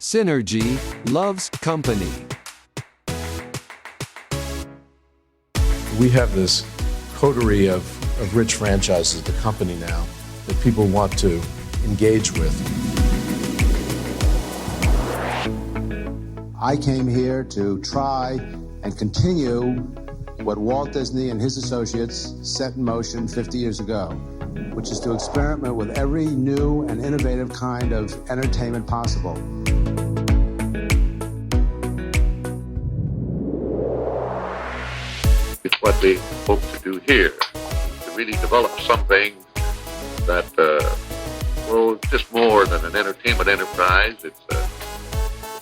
Synergy loves company. We have this coterie of rich franchises, the company now, that people want to engage with. I came here to try and continue what Walt Disney and his associates set in motion 50 years ago, which is to experiment with every new and innovative kind of entertainment possible. It's what we hope to do here, to really develop something that, just more than an entertainment enterprise. It's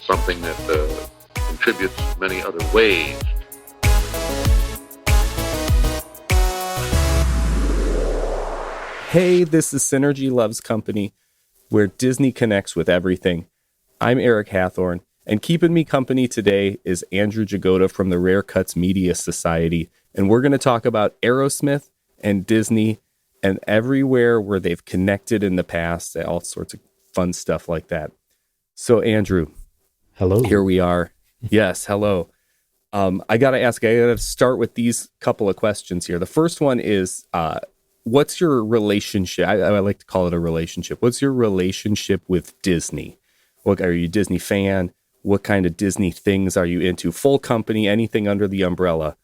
something that contributes many other ways. Hey, this is Synergy Loves Company, where Disney connects with everything. I'm Eric Hathorn, and keeping me company today is Andrew Jagoda from the Rare Cuts Media Society, and we're going to talk about Aerosmith and Disney and everywhere where they've connected in the past, all sorts of fun stuff like that. So, Andrew. Hello. Here we are. Yes, hello. I got to start with these couple of questions here. The first one is, what's your relationship? I like to call it a relationship. What's your relationship with Disney? Are you a Disney fan? What kind of Disney things are you into? Full company, anything under the umbrella?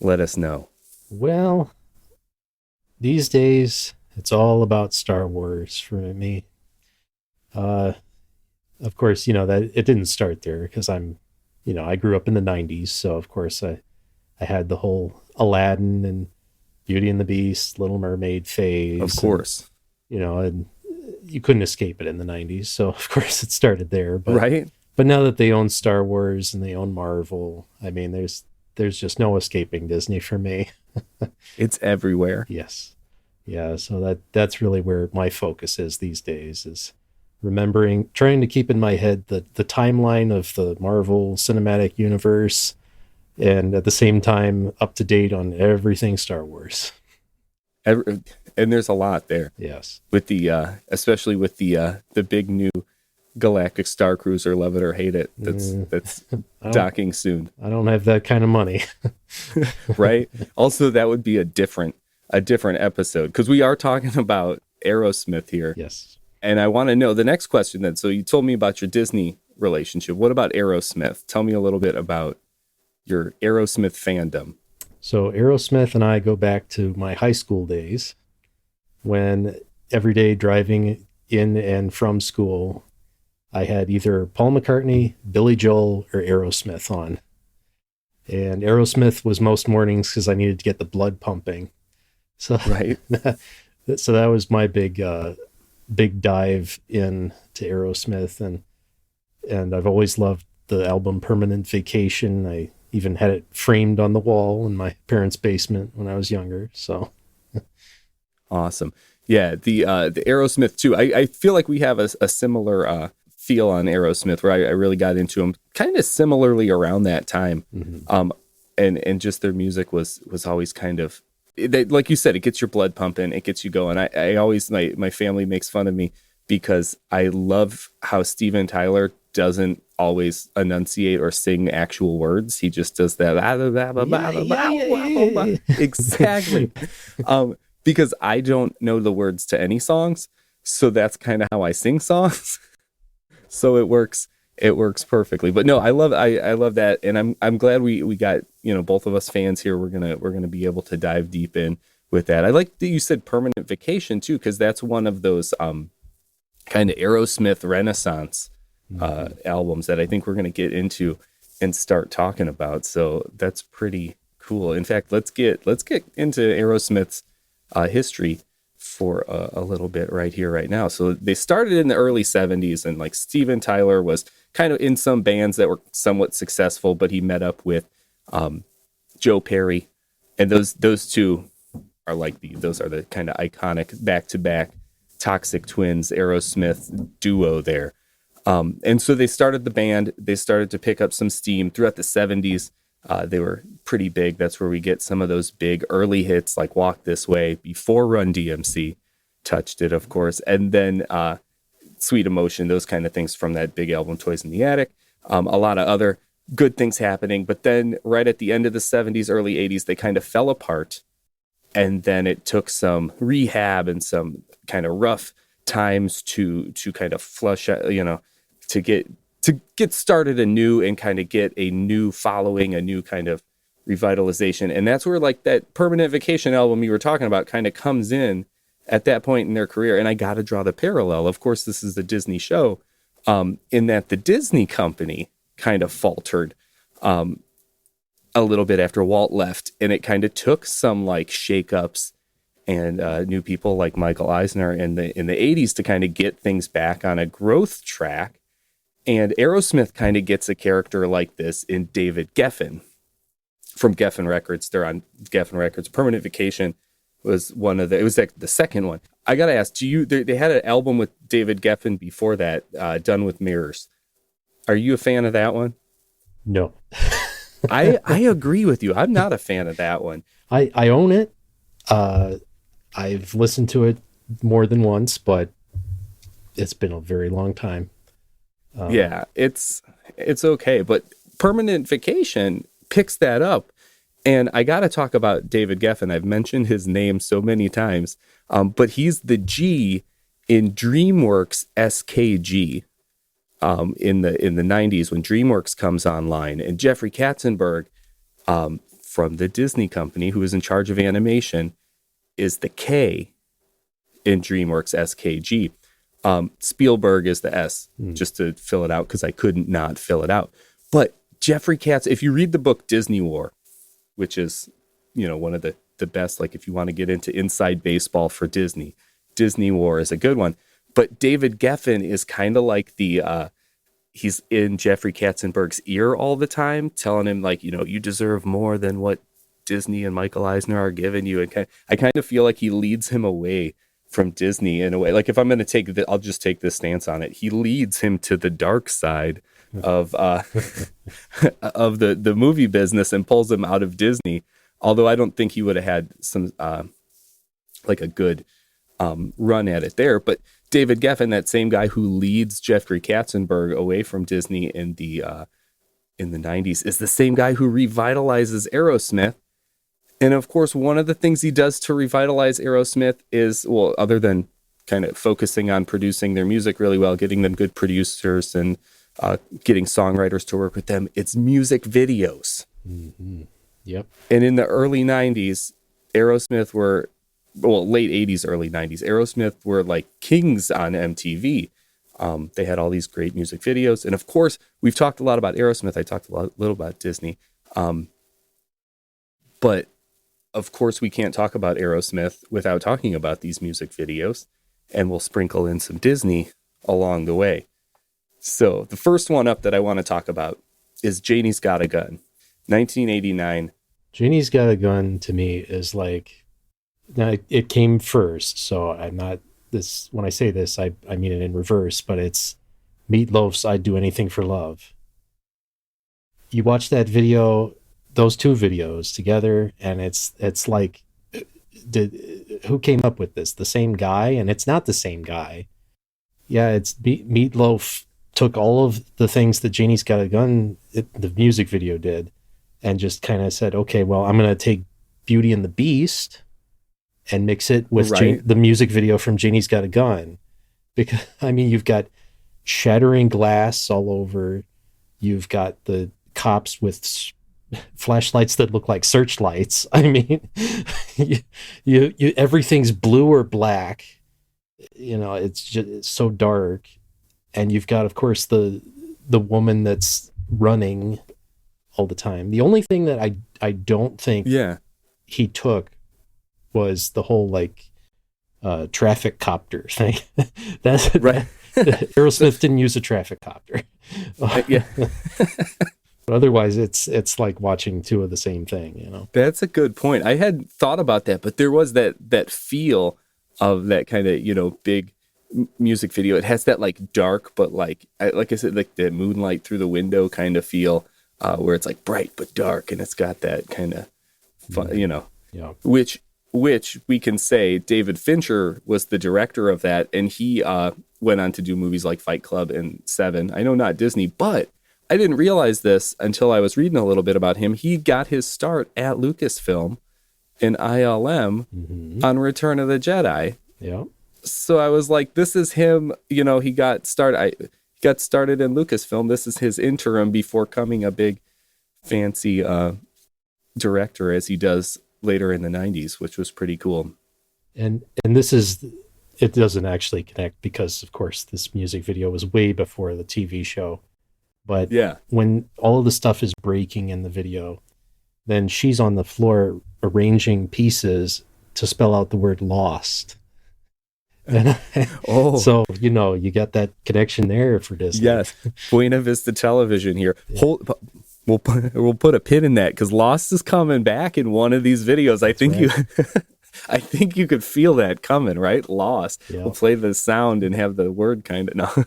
Let us know. Well, these days, it's all about Star Wars for me. Of course, that it didn't start there because I grew up in the 90s. So, of course, I had the whole Aladdin and Beauty and the Beast, Little Mermaid phase. Of course. And you couldn't escape it in the 90s. So, of course, it started there. But, right. But now that they own Star Wars and they own Marvel, there's just no escaping Disney for me. It's everywhere. Yes. Yeah, so that's really where my focus is these days, is trying to keep in my head the timeline of the Marvel Cinematic Universe, and at the same time up to date on everything Star Wars. And there's a lot there. Yes. With the especially with the big new Galactic Star Cruiser, love it or hate it, that's docking soon. I don't have that kind of money. Right? Also, that would be a different episode, because we are talking about Aerosmith here. Yes. And I want to know the next question then. So you told me about your Disney relationship. What about Aerosmith? Tell me a little bit about your Aerosmith fandom. So Aerosmith and I go back to my high school days, when every day driving in and from school, I had either Paul McCartney, Billy Joel, or Aerosmith on. And Aerosmith was most mornings because I needed to get the blood pumping. So, right. So that was my big dive in to Aerosmith, and I've always loved the album Permanent Vacation. I even had it framed on the wall in my parents' basement when I was younger. So awesome. Yeah, the Aerosmith too. I feel like we have a similar feel on Aerosmith, where I really got into them kind of similarly around that time. Mm-hmm. And just their music was always kind of, like you said, it gets your blood pumping, it gets you going. I always, my family makes fun of me because I love how Steven Tyler doesn't always enunciate or sing actual words. He just does that. Exactly. Because I don't know the words to any songs. So that's kind of how I sing songs. So it works perfectly. But no, I love that, and I'm glad we got, both of us fans here. We're gonna be able to dive deep in with that. I like that you said Permanent Vacation too, because that's one of those kind of Aerosmith Renaissance albums that I think we're gonna get into and start talking about. So that's pretty cool. In fact, let's get into Aerosmith's history for a little bit right here, right now. So they started in the early 70s, and like Steven Tyler was kind of in some bands that were somewhat successful, but he met up with Joe Perry, and those two are those are the kind of iconic back-to-back Toxic Twins Aerosmith duo there. And so they started the band. They started to pick up some steam throughout the 70s. They were pretty big. That's where we get some of those big early hits like Walk This Way, before Run DMC touched it, of course. And then Sweet Emotion, those kind of things from that big album, Toys in the Attic. A lot of other good things happening. But then right at the end of the 70s, early 80s, they kind of fell apart. And then it took some rehab and some kind of rough times to kind of flush out, to get started anew and kind of get a new following, a new kind of revitalization. And that's where like that Permanent Vacation album you were talking about kind of comes in at that point in their career. And I got to draw the parallel. Of course, this is the Disney show, in that the Disney company kind of faltered a little bit after Walt left. And it kind of took some like shakeups and new people like Michael Eisner in the 80s to kind of get things back on a growth track. And Aerosmith kind of gets a character like this in David Geffen from Geffen Records. They're on Geffen Records. Permanent Vacation was it was like the second one. I got to ask, they had an album with David Geffen before that, Done with Mirrors. Are you a fan of that one? No. I agree with you. I'm not a fan of that one. I own it. I've listened to it more than once, but it's been a very long time. Yeah, it's okay. But Permanent Vacation picks that up. And I got to talk about David Geffen. I've mentioned his name so many times, but he's the G in DreamWorks SKG in the 90s when DreamWorks comes online. And Jeffrey Katzenberg from the Disney company, who is in charge of animation, is the K in DreamWorks SKG. Spielberg is the S, just to fill it out because I couldn't not fill it out. But Jeffrey Katz, if you read the book Disney War, which is, one of the best, like if you want to get into inside baseball for Disney War is a good one. But David Geffen is kind of like he's in Jeffrey Katzenberg's ear all the time, telling him like, you deserve more than what Disney and Michael Eisner are giving you. And I kind of feel like he leads him away from Disney in a way. Like if I'm going to I'll just take this stance on it. He leads him to the dark side of of the movie business and pulls him out of Disney. Although I don't think he would have had some like a good run at it there. But David Geffen, that same guy who leads Jeffrey Katzenberg away from Disney in the 90s, is the same guy who revitalizes Aerosmith. And of course, one of the things he does to revitalize Aerosmith is, well, other than kind of focusing on producing their music really well, getting them good producers and getting songwriters to work with them, it's music videos. Mm-hmm. Yep. And in the early 90s, Aerosmith were, late 80s, early 90s, Aerosmith were like kings on MTV. They had all these great music videos. And of course, we've talked a lot about Aerosmith. I talked a little about Disney. But of course, we can't talk about Aerosmith without talking about these music videos. And we'll sprinkle in some Disney along the way. So the first one up that I want to talk about is Janie's Got a Gun, 1989. Janie's Got a Gun to me is like, now it came first, so I'm not this, when I say this, I mean it in reverse, but it's Meatloaf's I'd Do Anything for Love. You watch that video, those two videos together, and it's like, who came up with this? The same guy? And it's not the same guy. Yeah, it's Meatloaf took all of the things that Janie's Got a Gun, the music video did, and just kind of said, okay, well, I'm going to take Beauty and the Beast and mix it with the music video from Janie's Got a Gun. Because, I mean, you've got shattering glass all over. You've got the cops with flashlights that look like searchlights. I mean, you everything's blue or black. It's just so dark. And you've got, of course, the woman that's running all the time. The only thing that I don't think he took was the whole like traffic copter thing. That's right. Aerosmith didn't use a traffic copter. Yeah. But otherwise, it's like watching two of the same thing. That's a good point. I hadn't thought about that, but there was that feel of that kind of big music video. It has that like dark, but like I said, like the moonlight through the window kind of feel, where it's like bright but dark, and it's got that kind of fun, Yeah. Which we can say David Fincher was the director of that, and he went on to do movies like Fight Club and Seven. I know not Disney, but I didn't realize this until I was reading a little bit about him. He got his start at Lucasfilm in ILM on Return of the Jedi. Yeah. So I was like, this is him. You know, he got started in Lucasfilm. This is his interim before becoming a big fancy director as he does later in the 90s, which was pretty cool. And this is, it doesn't actually connect because, of course, this music video was way before the TV show. But yeah, when all of the stuff is breaking in the video, then she's on the floor arranging pieces to spell out the word lost. And so, you know, you got that connection there for Disney. Yes. Buena Vista Television here. Yeah. We'll put a pin in that because Lost is coming back in one of these videos. I think I think you could feel that coming, right? Lost. Yeah. We'll play the sound and have the word kind of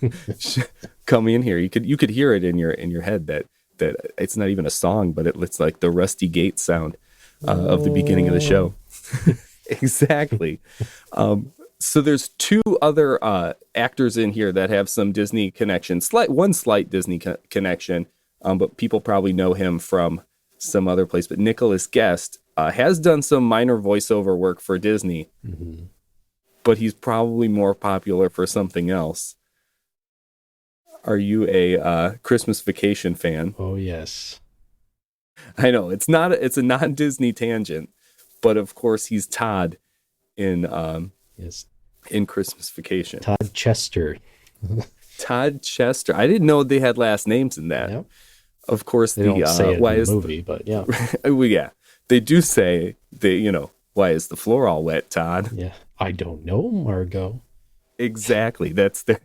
come in here. You could hear it in your head that it's not even a song, but it's like the Rusty Gate sound of the beginning of the show. Exactly. So there's two other actors in here that have some Disney connection, one slight Disney connection, but people probably know him from some other place. But Nicholas Guest has done some minor voiceover work for Disney, but he's probably more popular for something else. Are you a Christmas Vacation fan? Oh, yes. I know it's a non-Disney tangent, but of course he's Todd in Christmas Vacation. Todd Chester. Todd Chester. I didn't know they had last names in that. Yep. Of course, they don't say it in the movie, but yeah. Well, yeah, they do say why is the floor all wet, Todd? Yeah, I don't know, Margot. Exactly. That's the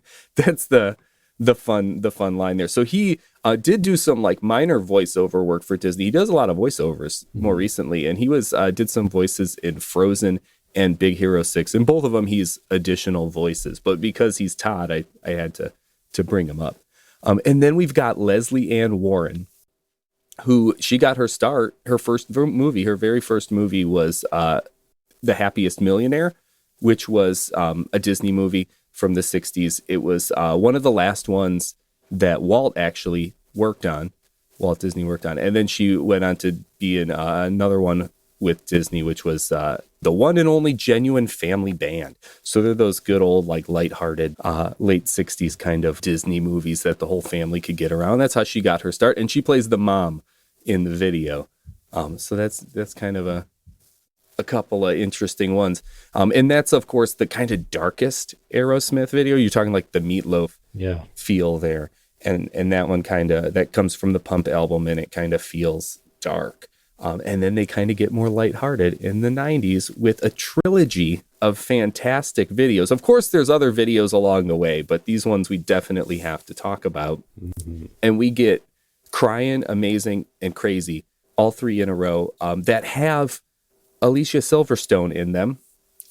fun line there. So he did do some like minor voiceover work for Disney. He does a lot of voiceovers more recently, and he did some voices in Frozen and Big Hero 6. In both of them, he's additional voices. But because he's Todd, I had to bring him up. And then we've got Leslie Ann Warren, who she got her start. Her very first movie was The Happiest Millionaire, which was a Disney movie from the 60s. It was one of the last ones that Walt Disney worked on. And then she went on to be in another one with Disney, which was the one and only Genuine Family Band. So they're those good old, like, lighthearted, late 60s kind of Disney movies that the whole family could get around. That's how she got her start. And she plays the mom in the video. So that's kind of a couple of interesting ones. And that's, of course, the kind of darkest Aerosmith video. You're talking like the Meatloaf feel there. And that one that comes from the Pump album, and it kind of feels dark. And then they kind of get more lighthearted in the 90s with a trilogy of fantastic videos. Of course, there's other videos along the way, but these ones we definitely have to talk about. And we get Crying, Amazing, and Crazy, all three in a row, that have Alicia Silverstone in them,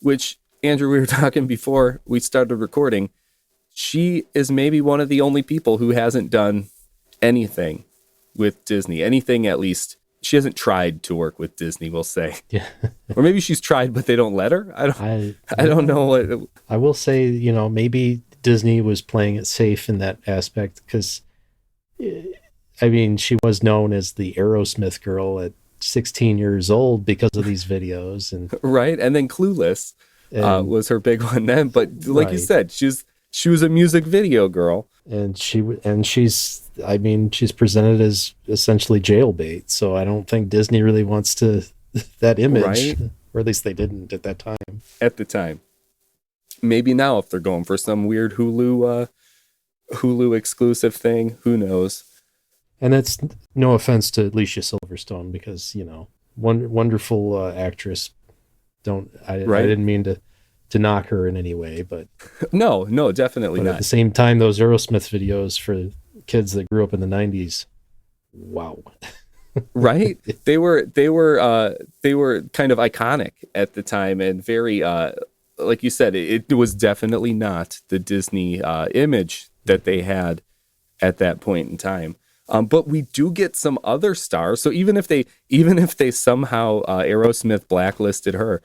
which, Andrew, we were talking before we started recording. She is maybe one of the only people who hasn't done anything with Disney, anything at least. She hasn't tried to work with Disney, we'll say. Yeah. Or maybe she's tried, but they don't let her. I don't know what. I will say, maybe Disney was playing it safe in that aspect because, I mean, she was known as the Aerosmith girl at 16 years old because of these videos. Right. And then Clueless was her big one then. But like you said, she was a music video girl. And she's presented as essentially jailbait. So I don't think Disney really wants that image, right? Or at least they didn't at that time. At the time, maybe now if they're going for some weird Hulu exclusive thing, who knows? And that's no offense to Alicia Silverstone because wonderful actress. I didn't mean to knock her in any way, but no, definitely not. At the same time, those Aerosmith videos for kids that grew up in the 90s, wow. Right? They were kind of iconic at the time and very like you said, it was definitely not the Disney image that they had at that point in time. But we do get some other stars. So even if they somehow Aerosmith blacklisted her,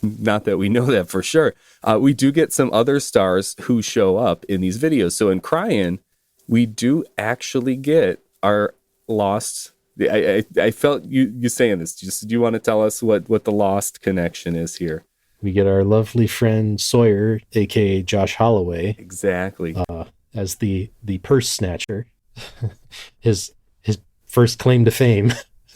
Not that we know that for sure. We do get some other stars who show up in these videos. So in Crying, we do actually get our Lost. I felt you saying this. Do you want to tell us what the Lost connection is here? We get our lovely friend Sawyer, aka Josh Holloway, Exactly. as the purse snatcher. his first claim to fame,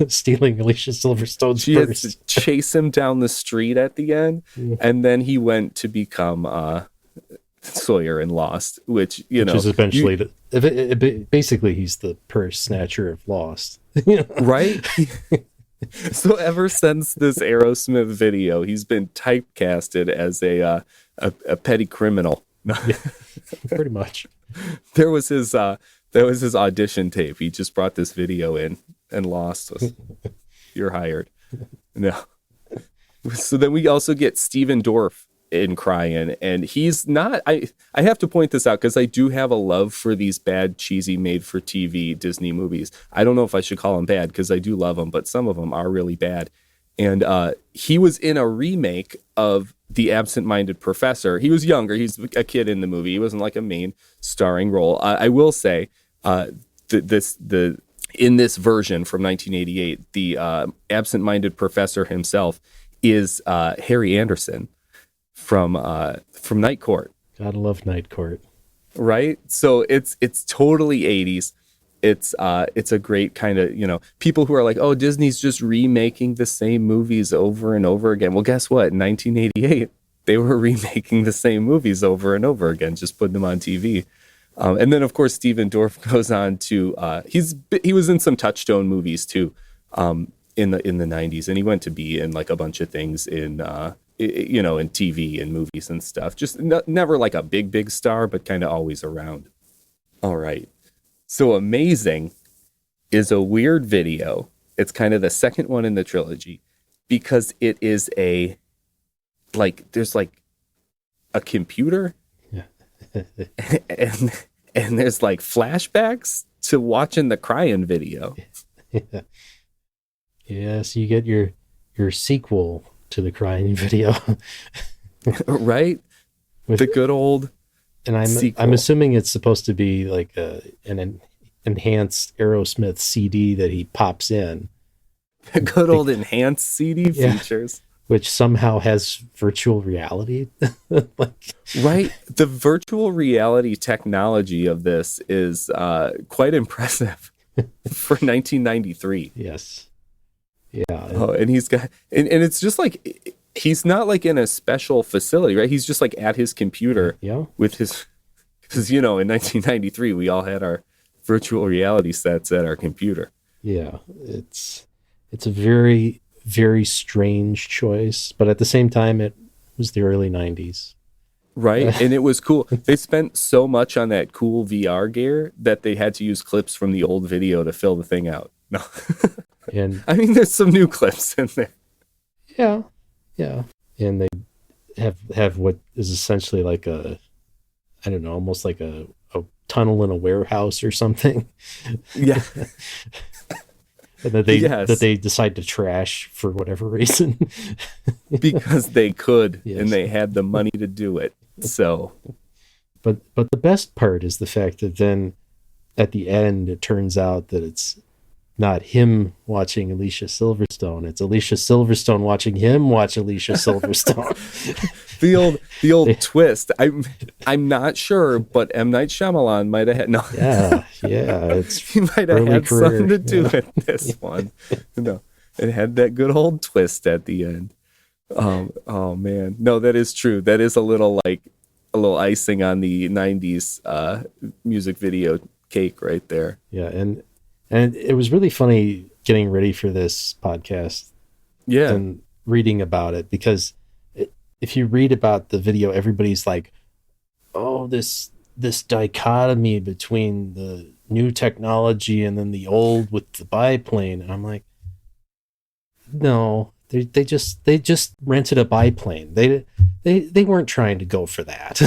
stealing Alicia Silverstone's She had purse. to chase him down the street at the end, and then he went to become Sawyer in Lost, which is eventually basically he's the purse snatcher of Lost. Right? So ever since this Aerosmith video, he's been typecasted as a petty criminal. Pretty much. There was his audition tape. He just brought this video in, and Lost was, "You're hired." No. So then we also get Steven Dorff in Crying, and he's not. I have to point this out because I do have a love for these bad, cheesy, made-for-TV Disney movies. I don't know if I should call them bad because I do love them, but some of them are really bad. And he was in a remake of The Absent-Minded Professor. He was younger. He's a kid in the movie. He wasn't like a main starring role. I will say, in this version from 1988, the absent-minded professor himself is Harry Anderson from Night Court. Gotta love Night Court. Right? So it's totally 80s. It's a great kind of, people who are like, oh, Disney's just remaking the same movies over and over again. Well, guess what? In 1988, they were remaking the same movies over and over again, just putting them on TV. And then, of course, Steven Dorff goes on to he was in some Touchstone movies too, in the 90s, and he went to be in like a bunch of things in in TV and movies and stuff. Just never like a big star, but kind of always around. All right. So Amazing is a weird video. It's kind of the second one in the trilogy because it is there's like a computer and there's like flashbacks to watching the Crying video. Yes, you get your sequel to the Crying video. Right? The good old and sequel. I'm assuming it's supposed to be like an enhanced Aerosmith CD that he pops in. The good old enhanced CD features. Which somehow has virtual reality. Right. The virtual reality technology of this is quite impressive for 1993. Yes. Yeah. Oh, and he's got, and it's just like, he's not like in a special facility, right? He's just like at his computer with his, because, in 1993, we all had our virtual reality sets at our computer. Yeah. It's a very, very strange choice, but at the same time, it was the early 90s. Right. And it was cool. They spent so much on that cool VR gear that they had to use clips from the old video to fill the thing out. No. And I mean, there's some new clips in there. Yeah. Yeah. And they have what is essentially like almost like a tunnel in a warehouse or something. Yeah. And that they decide to trash for whatever reason. Because they could, yes. And they had the money to do it. So, but the best part is the fact that then at the end it turns out that it's not him watching Alicia Silverstone; it's Alicia Silverstone watching him watch Alicia Silverstone. the old twist. I'm not sure, but M. Night Shyamalan might have had he might have had something to do with this one. It had that good old twist at the end. Oh man, no, that is true. That is a little icing on the 90s music video cake right there. Yeah, and it was really funny getting ready for this podcast. Yeah, and reading about it because if you read about the video, everybody's like, "Oh, this dichotomy between the new technology and then the old with the biplane," and I'm like, no. They just rented a biplane. They weren't trying to go for that.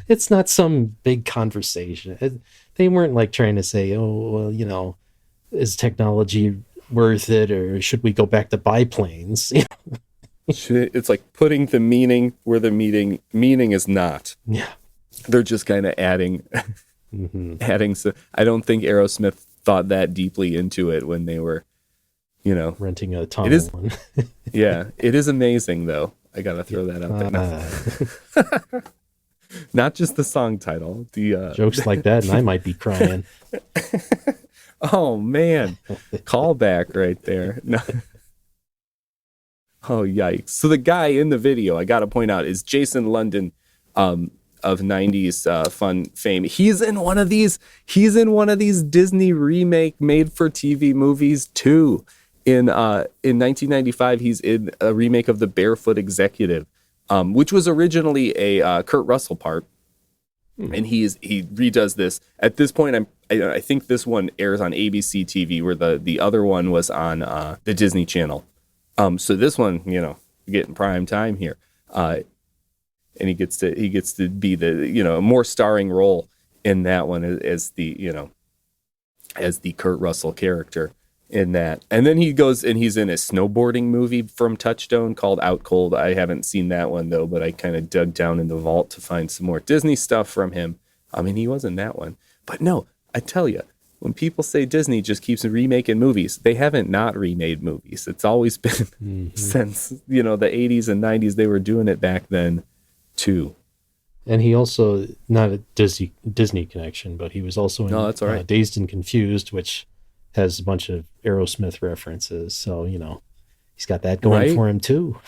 It's not some big conversation. They weren't like trying to say, oh, well, is technology worth it, or should we go back to biplanes? It's like putting the meaning where the meaning is not. Yeah. They're just kind of adding, adding. So I don't think Aerosmith thought that deeply into it when they were, renting a tunnel. It is, yeah, it is amazing though. I gotta throw that out there. Not just the song title. The jokes like that, and I might be crying. Oh man, callback right there. No. Oh yikes! So the guy in the video, I gotta point out, is Jason London, of '90s fun fame. He's in one of these. He's in one of these Disney remake made-for-TV movies too. In 1995, he's in a remake of The Barefoot Executive, which was originally a Kurt Russell part, and he redoes this. At this point, I think this one airs on ABC TV, where the other one was on the Disney Channel. So this one, getting prime time here, and he gets to be the a more starring role in that one as the Kurt Russell character in that. And then he goes and he's in a snowboarding movie from Touchstone called Out Cold. I haven't seen that one though, but I kind of dug down in the vault to find some more Disney stuff from him. I mean, he was in that one, but no, I tell you, when people say Disney just keeps remaking movies, they haven't not remade movies. It's always been since, the 80s and 90s, they were doing it back then too. And he also, not a Disney connection, but he was also in that's all right. Dazed and Confused, which has a bunch of Aerosmith references. So, he's got that going for him too.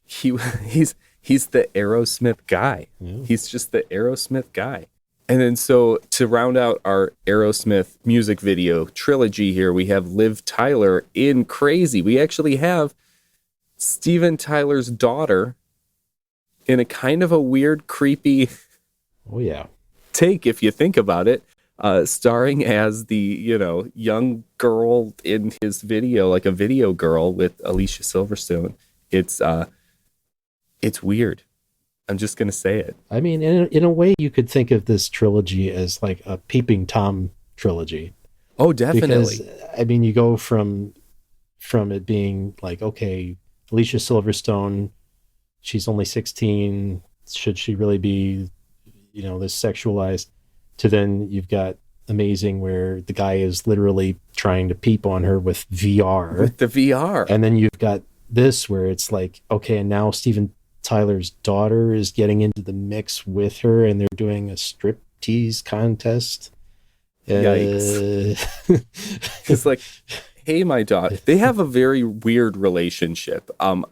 He's the Aerosmith guy. Yeah. He's just the Aerosmith guy. And then so to round out our Aerosmith music video trilogy here, we have Liv Tyler in Crazy. We actually have Steven Tyler's daughter in a kind of a weird, creepy take, if you think about it, starring as the, young girl in his video, like a video girl with Alicia Silverstone. It's weird. I'm just going to say it. I mean, in a way, you could think of this trilogy as like a Peeping Tom trilogy. Oh, definitely. Because, I mean, you go from it being like, okay, Alicia Silverstone, she's only 16. Should she really be, this sexualized? To then you've got Amazing, where the guy is literally trying to peep on her with VR. With the VR. And then you've got this where it's like, okay, and now Steven Tyler's daughter is getting into the mix with her, and they're doing a striptease contest. Yikes. It's like, hey, my daughter. They have a very weird relationship. I'm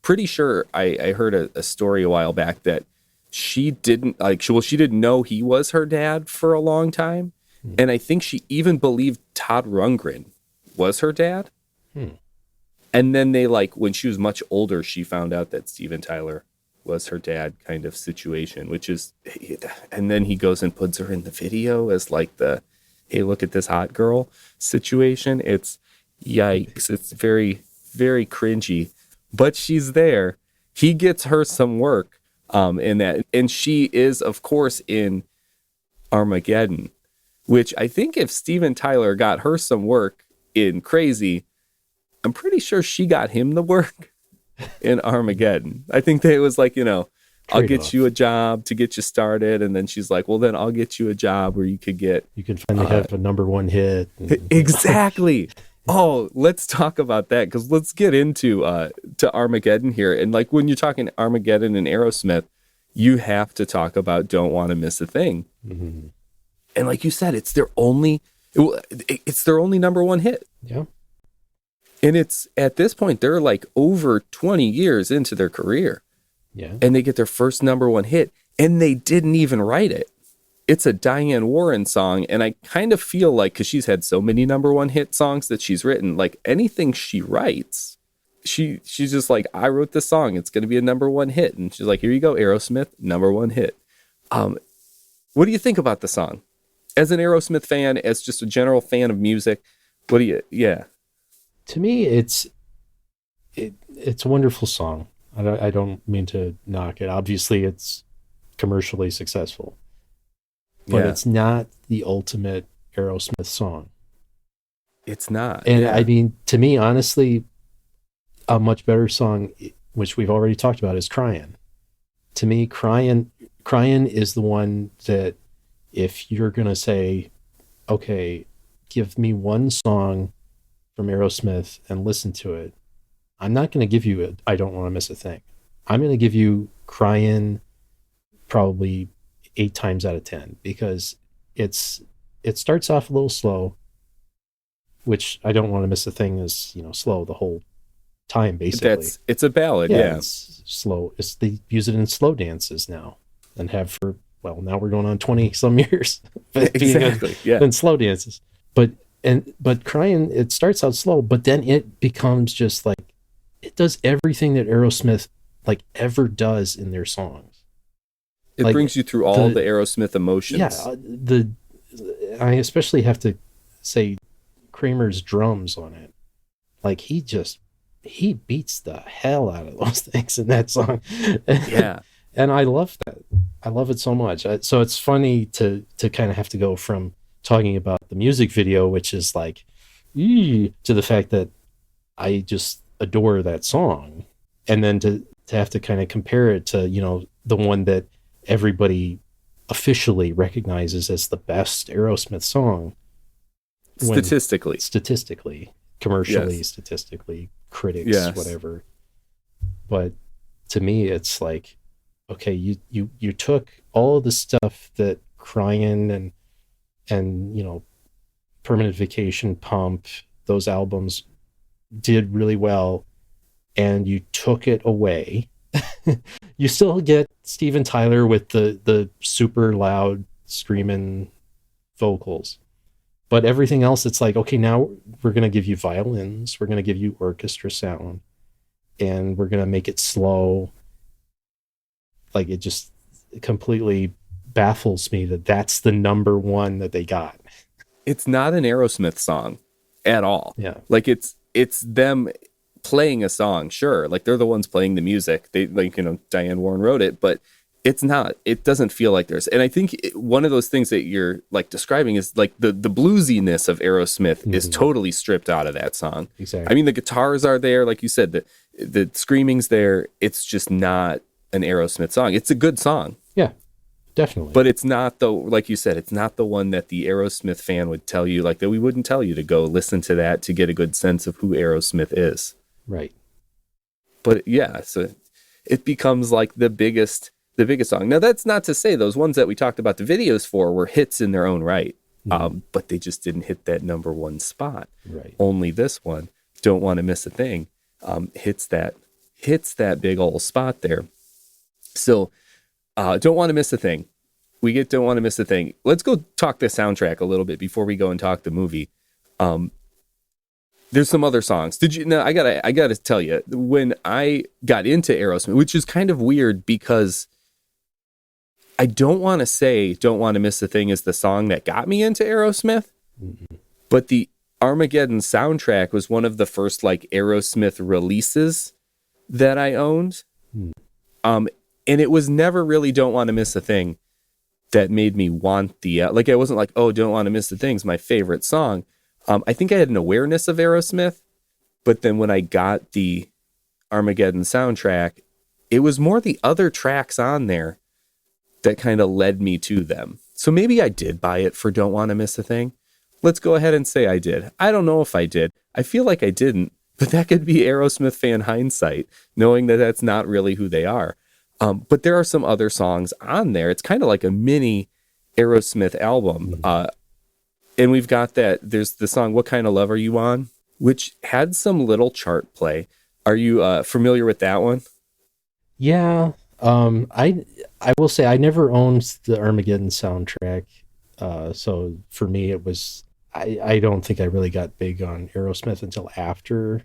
pretty sure I heard a story a while back that she didn't she didn't know he was her dad for a long time. And I think she even believed Todd Rundgren was her dad. And then they when she was much older, she found out that Steven Tyler was her dad kind of situation, which is, and then he goes and puts her in the video as the, hey, look at this hot girl situation. It's yikes. It's very, very cringy, but she's there. He gets her some work in that. And she is, of course, in Armageddon, which I think if Steven Tyler got her some work in Crazy, I'm pretty sure she got him the work in Armageddon. I think that it was I'll get you a job to get you started. And then she's like, well, then I'll get you a job where you can finally have a number one hit. Exactly. Oh, let's talk about that, because let's get into to Armageddon here. And when you're talking Armageddon and Aerosmith, you have to talk about Don't Want to Miss a Thing. Mm-hmm. And like you said, it's their only number one hit. Yeah. And it's at this point, they're over 20 years into their career. Yeah. And they get their first number one hit, and they didn't even write it. It's a Diane Warren song. And I kind of feel because she's had so many number one hit songs that she's written, anything she writes, she's just I wrote this song. It's going to be a number one hit. And she's like, here you go, Aerosmith, number one hit. What do you think about the song? As an Aerosmith fan, as just a general fan of music, to me, it's a wonderful song. I don't mean to knock it. Obviously, it's commercially successful, but it's not the ultimate Aerosmith song. It's not. And I mean, to me, honestly, a much better song which we've already talked about, is Crying. To me, Crying is the one that if you're going to say, okay, give me one song from Aerosmith and listen to it, I'm not going to give you I Don't Want to Miss a Thing. I'm going to give you Crying probably 8 times out of 10 because it starts off a little slow, which I Don't Want to Miss a Thing is, slow the whole time basically. It's a ballad, yeah. It's slow. They use it in slow dances now and have for, well, now we're going on 20 some years. Exactly. Yeah. In slow dances. But Crying, it starts out slow, but then it becomes just like, it does everything that Aerosmith like ever does in their songs. It brings you through all the Aerosmith emotions. Yeah. I especially have to say Kramer's drums on it. Like he beats the hell out of those things in that song. Yeah. And I love that. I love it so much. So it's funny to kind of have to go from talking about the music video, which is like, to the fact that I just adore that song. And then to have to kind of compare it to, the one that everybody officially recognizes as the best Aerosmith song. Statistically, commercially, yes. Statistically, critics, yes. Whatever. But to me, it's like, okay, you took all of the stuff that Crying and Permanent Vacation, Pump, those albums did really well, and you took it away. You still get Steven Tyler with the super loud screaming vocals. But everything else, it's like, okay, now we're going to give you violins, we're going to give you orchestra sound, and we're going to make it slow. Like, it just completely baffles me that that's the number one that they got. It's not an Aerosmith song at all. Yeah. Like, it's them playing a song, sure. Like, they're the ones playing the music. They, Diane Warren wrote it, but it doesn't feel like there's, and I think one of those things that you're like describing is like the bluesiness of Aerosmith mm-hmm. is totally stripped out of that song. Exactly. I mean, the guitars are there, like you said, the screaming's there. It's just not an Aerosmith song. It's a good song. Yeah, definitely. But it's not like you said, it's not the one that the Aerosmith fan would tell you, like that we wouldn't tell you to go listen to that to get a good sense of who Aerosmith is. Right. But yeah, so it becomes like the biggest song. Now, that's not to say those ones that we talked about the videos for were hits in their own right, but they just didn't hit that number one spot. Right. Only this one, Don't Want to Miss a Thing, hits that big old spot there. So, Don't Want to Miss a Thing. We get Don't Want to Miss a Thing. Let's go talk the soundtrack a little bit before we go and talk the movie. There's some other songs. I gotta tell you, when I got into Aerosmith, which is kind of weird because I don't want to say Don't Want to Miss a Thing is the song that got me into Aerosmith, mm-hmm. but the Armageddon soundtrack was one of the first like Aerosmith releases that I owned. And it was never really Don't Want to Miss a Thing that made me want like, I wasn't like, oh, Don't Want to Miss a Thing's my favorite song. I think I had an awareness of Aerosmith, but then when I got the Armageddon soundtrack, it was more the other tracks on there that kind of led me to them. So maybe I did buy it for Don't Want to Miss a Thing. Let's go ahead and say I did. I don't know if I did. I feel like I didn't, but that could be Aerosmith fan hindsight, knowing that that's not really who they are. But there are some other songs on there. It's kind of like a mini Aerosmith album. And we've got there's the song, What Kind of Love Are You On? Which had some little chart play. Are you familiar with that one? Yeah. I will say I never owned the Armageddon soundtrack. So for me, it was, I don't think I really got big on Aerosmith until after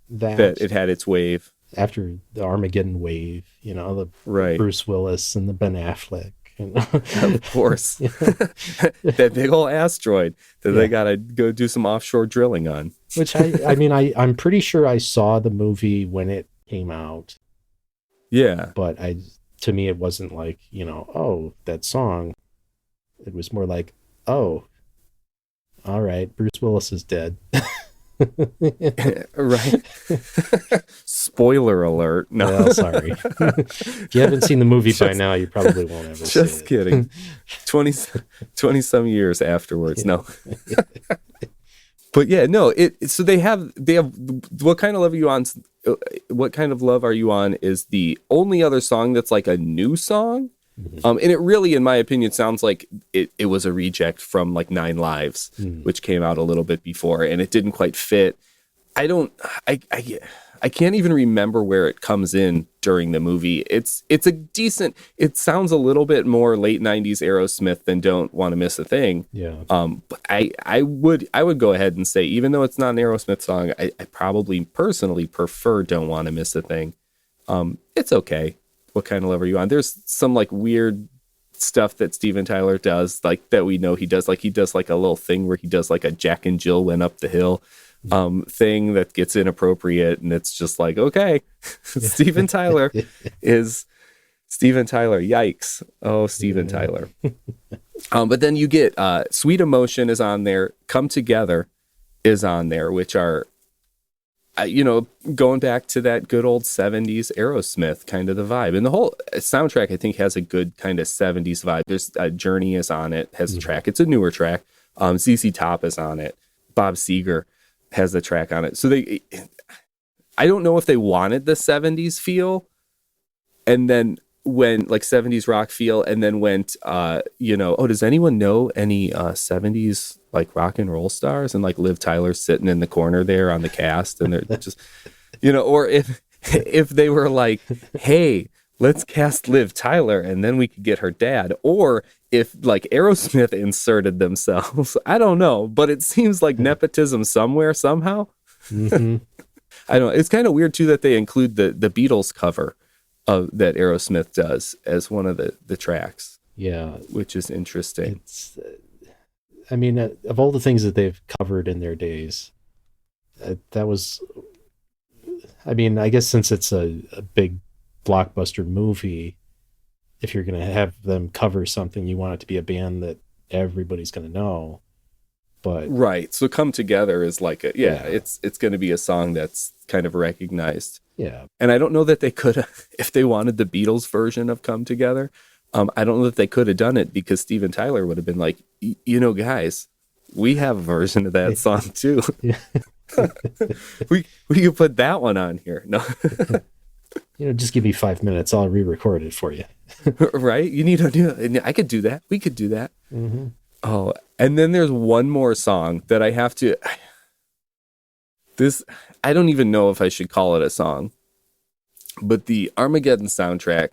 that. That it had its wave. After the Armageddon wave, the right. Bruce Willis and the Ben Affleck. Of course. That big old asteroid that they got to go do some offshore drilling on. Which I'm pretty sure I saw the movie when it came out. Yeah. But to me, it wasn't like, oh, that song. It was more like, oh, all right, Bruce Willis is dead. Right. Spoiler alert. No, Well, sorry. If you haven't seen the movie by now, you probably won't ever see it. just kidding. 20 some years afterwards. No. But yeah, no, so they have what kind of love are you on? What kind of love are you on is the only other song that's like a new song. And it really, in my opinion, sounds like it was a reject from like 9 Lives, which came out a little bit before, and it didn't quite fit. I can't even remember where it comes in during the movie. It's a decent. It sounds a little bit more late 90s Aerosmith than Don't Want to Miss a Thing. Yeah. But I would go ahead and say, even though it's not an Aerosmith song, I probably personally prefer Don't Want to Miss a Thing. It's okay. What kind of love are you on? There's some like weird stuff that Steven Tyler does, like that we know he does. Like he does like a little thing where he does like a Jack and Jill went up the hill thing that gets inappropriate, and it's just like, okay, Steven Tyler is Steven Tyler. Yikes. Oh, Steven Tyler. But then you get Sweet Emotion is on there. Come Together is on there, which are, going back to that good old 70s Aerosmith kind of the vibe. And the whole soundtrack, I think, has a good kind of 70s vibe. There's Journey is on it, has a track. It's a newer track. ZZ Top is on it. Bob Seger has the track on it. So I don't know if they wanted the 70s feel and then when like 70s rock feel and then went, does anyone know any 70s like rock and roll stars? And like Liv Tyler's sitting in the corner there on the cast and they're just, or if they were like, hey, let's cast Liv Tyler and then we could get her dad. Or if like Aerosmith inserted themselves, I don't know, but it seems like nepotism somewhere, somehow. Mm-hmm. I don't know. It's kind of weird too that they include the Beatles cover that Aerosmith does as one of the tracks. Yeah. Which is interesting. It's, of all the things that they've covered in their days, that was, I guess since it's a big blockbuster movie, if you're going to have them cover something, you want it to be a band that everybody's going to know. But right. So Come Together is like it's going to be a song that's kind of recognized. Yeah. And I don't know that they could have, if they wanted the Beatles version of Come Together, I don't know that they could have done it because Steven Tyler would have been like, guys, we have a version of that song too. we could put that one on here. No. Just give me 5 minutes. I'll re-record it for you. Right? You need to do it. I could do that. We could do that. Mm-hmm. Oh, and then there's one more song that I have to... I don't even know if I should call it a song, but the Armageddon soundtrack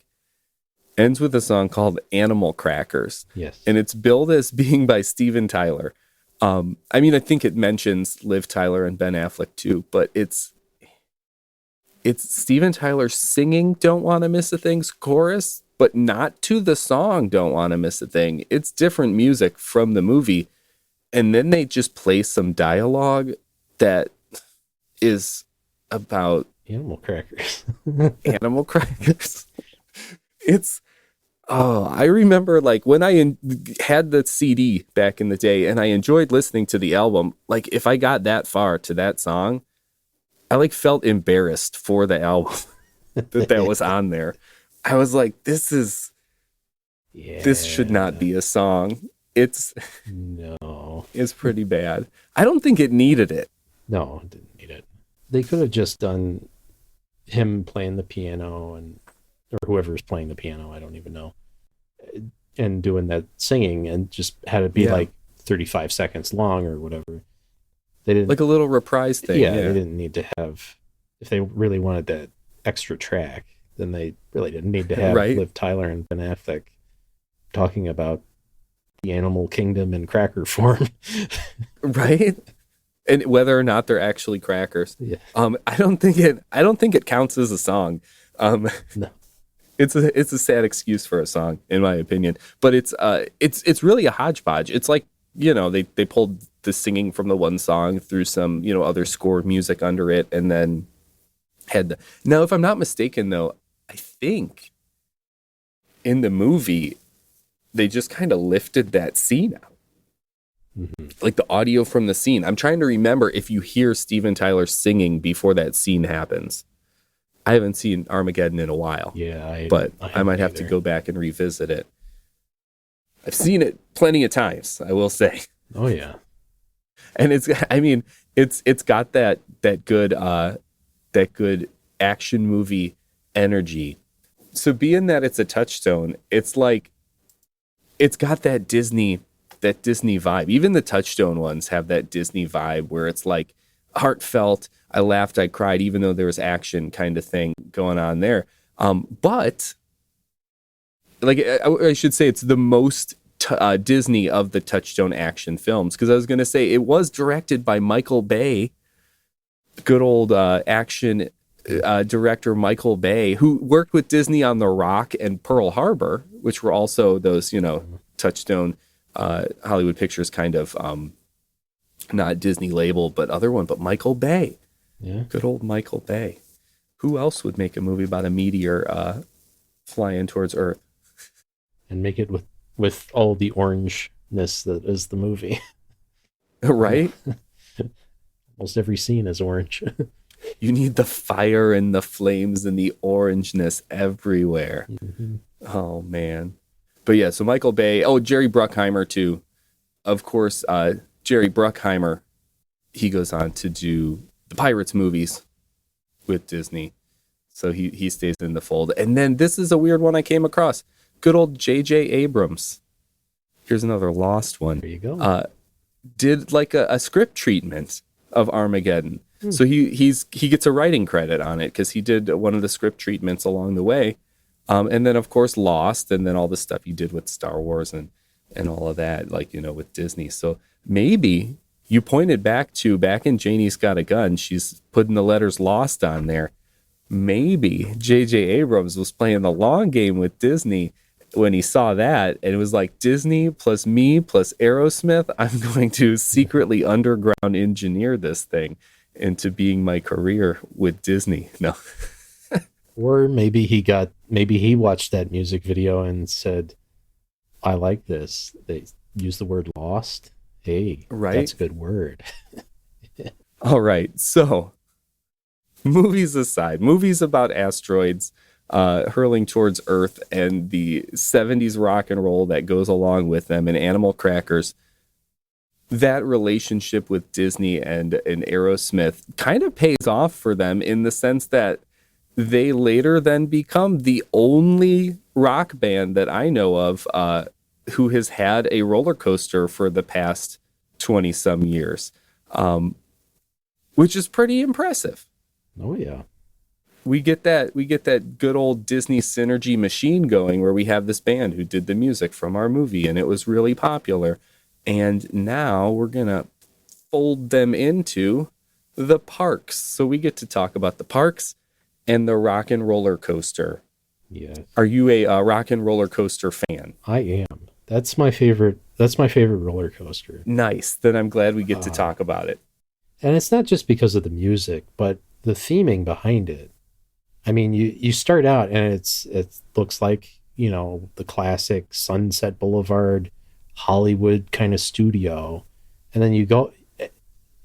ends with a song called Animal Crackers. Yes. And it's billed as being by Steven Tyler. I think it mentions Liv Tyler and Ben Affleck too, but it's Steven Tyler singing Don't Want to Miss a Thing's chorus, but not to the song Don't Want to Miss a Thing. It's different music from the movie. And then they just play some dialogue that is about animal crackers. Animal crackers. I remember like when I had the CD back in the day and I enjoyed listening to the album, like if I got that far to that song, I like felt embarrassed for the album that was on there. I was like, this should not be a song. It's pretty bad. I don't think it needed it. No, it didn't need it. They could have just done him playing the piano or whoever's playing the piano, I don't even know, and doing that singing and just had it be like 35 seconds long or whatever. They didn't, like a little reprise thing. Yeah, they didn't need to have, if they really wanted that extra track, then they really didn't need to have Liv Tyler and Ben Affleck talking about the animal kingdom in cracker form. Right? And whether or not they're actually crackers. Yeah. I don't think it counts as a song. No. It's a sad excuse for a song, in my opinion. But it's really a hodgepodge. It's like, they pulled the singing from the one song through some, other score music under it, and then now, if I'm not mistaken, though, I think in the movie they just kind of lifted that scene out. like the audio from the scene. I'm trying to remember if you hear Steven Tyler singing before that scene happens. I haven't seen Armageddon in a while. Yeah, but I might have to go back and revisit it. I've seen it plenty of times, I will say. Oh yeah. And it's got that good action movie energy. So being that it's a Touchstone, it's like it's got that Disney vibe. Even the Touchstone ones have that Disney vibe where it's like heartfelt. I laughed, I cried, even though there was action kind of thing going on there. But like I should say, it's the most Disney of the Touchstone action films, because I was going to say it was directed by Michael Bay, good old action director Michael Bay, who worked with Disney on The Rock and Pearl Harbor, which were also those, Touchstone Hollywood Pictures kind of not Disney label, but other one, but Michael Bay. Yeah. Good old Michael Bay. Who else would make a movie about a meteor flying towards Earth? And make it with all the orangeness that is the movie. Right? Almost every scene is orange. You need the fire and the flames and the orangeness everywhere. Mm-hmm. Oh, man. But yeah, so Michael Bay. Oh, Jerry Bruckheimer, too. Of course, Jerry Bruckheimer, he goes on to do the Pirates movies with Disney. So he stays in the fold. And then this is a weird one I came across. Good old J.J. Abrams. Here's another lost one. There you go. Did like a script treatment of Armageddon. So he gets a writing credit on it because he did one of the script treatments along the way. And then, of course, Lost, and then all the stuff he did with Star Wars and all of that, like, with Disney. So maybe you pointed back in Janie's Got a Gun, she's putting the letters Lost on there. Maybe J.J. Abrams was playing the long game with Disney when he saw that, and it was like, Disney plus me plus Aerosmith, I'm going to secretly underground engineer this thing into being my career with Disney. No. Or maybe he watched that music video and said, I like this. They use the word lost. Hey, right? That's a good word. All right. So movies aside, movies about asteroids hurling towards Earth and the 70s rock and roll that goes along with them and animal crackers, that relationship with Disney and Aerosmith kind of pays off for them in the sense that they later then become the only rock band that I know of who has had a roller coaster for the past 20 some years, which is pretty impressive. Oh yeah. We get that good old Disney synergy machine going where we have this band who did the music from our movie and it was really popular. And now we're going to fold them into the parks. So we get to talk about the parks and the rock and roller coaster. Yeah. Are you a rock and roller coaster fan? I am. That's my favorite roller coaster. Nice. Then I'm glad we get to talk about it. And it's not just because of the music, but the theming behind it. I mean, you start out and it looks like, the classic Sunset Boulevard Hollywood kind of studio. And then you go,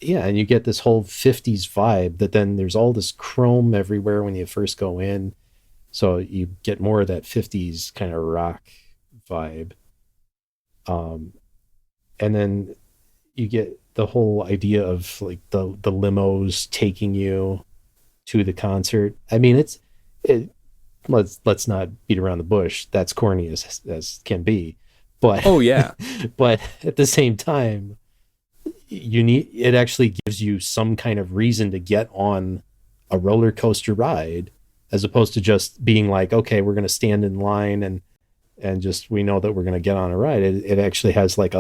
and you get this whole 50s vibe that then there's all this chrome everywhere when you first go in. So you get more of that 50s kind of rock vibe. And then you get the whole idea of like the limos taking you to the concert. I mean, let's not beat around the bush. That's corny as can be. But oh yeah. But at the same time, it actually gives you some kind of reason to get on a roller coaster ride, as opposed to just being like, okay, we're going to stand in line and just, we know that we're going to get on a ride. It actually has like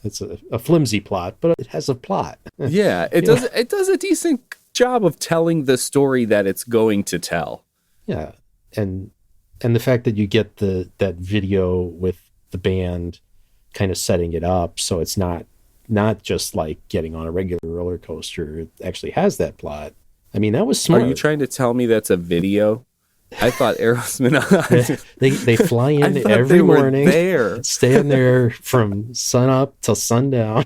it's a flimsy plot, but it has a plot. Yeah, it does a decent job of telling the story that it's going to tell. Yeah. And the fact that you get that video with the band kind of setting it up, so it's not just like getting on a regular roller coaster. It actually has that plot. I mean, that was smart. Are you trying to tell me that's a video? I thought Aerosmith. They fly I in thought every they were morning, there. stand there from sun up till sundown.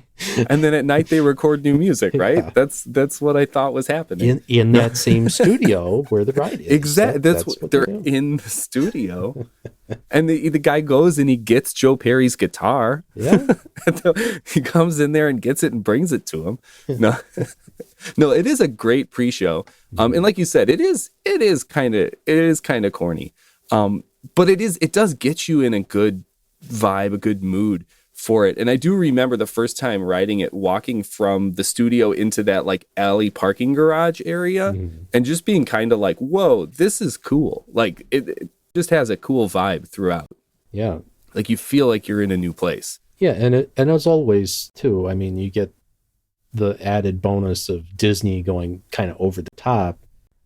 And then at night they record new music, right? Yeah. That's what I thought was happening. In that same studio where the ride is. Exactly. That's what they're do. in the studio. And the guy goes and he gets Joe Perry's guitar. Yeah. He comes in there and gets it and brings it to him. No, no, it is a great pre-show. And like you said, it is kind of corny. But it does get you in a good vibe, a good mood for it. And I do remember the first time riding it, walking from the studio into that like alley parking garage area and just being kind of like, whoa, this is cool. Like it just has a cool vibe throughout. Yeah. Like you feel like you're in a new place. Yeah, and as always too, I mean, you get the added bonus of Disney going kind of over the top.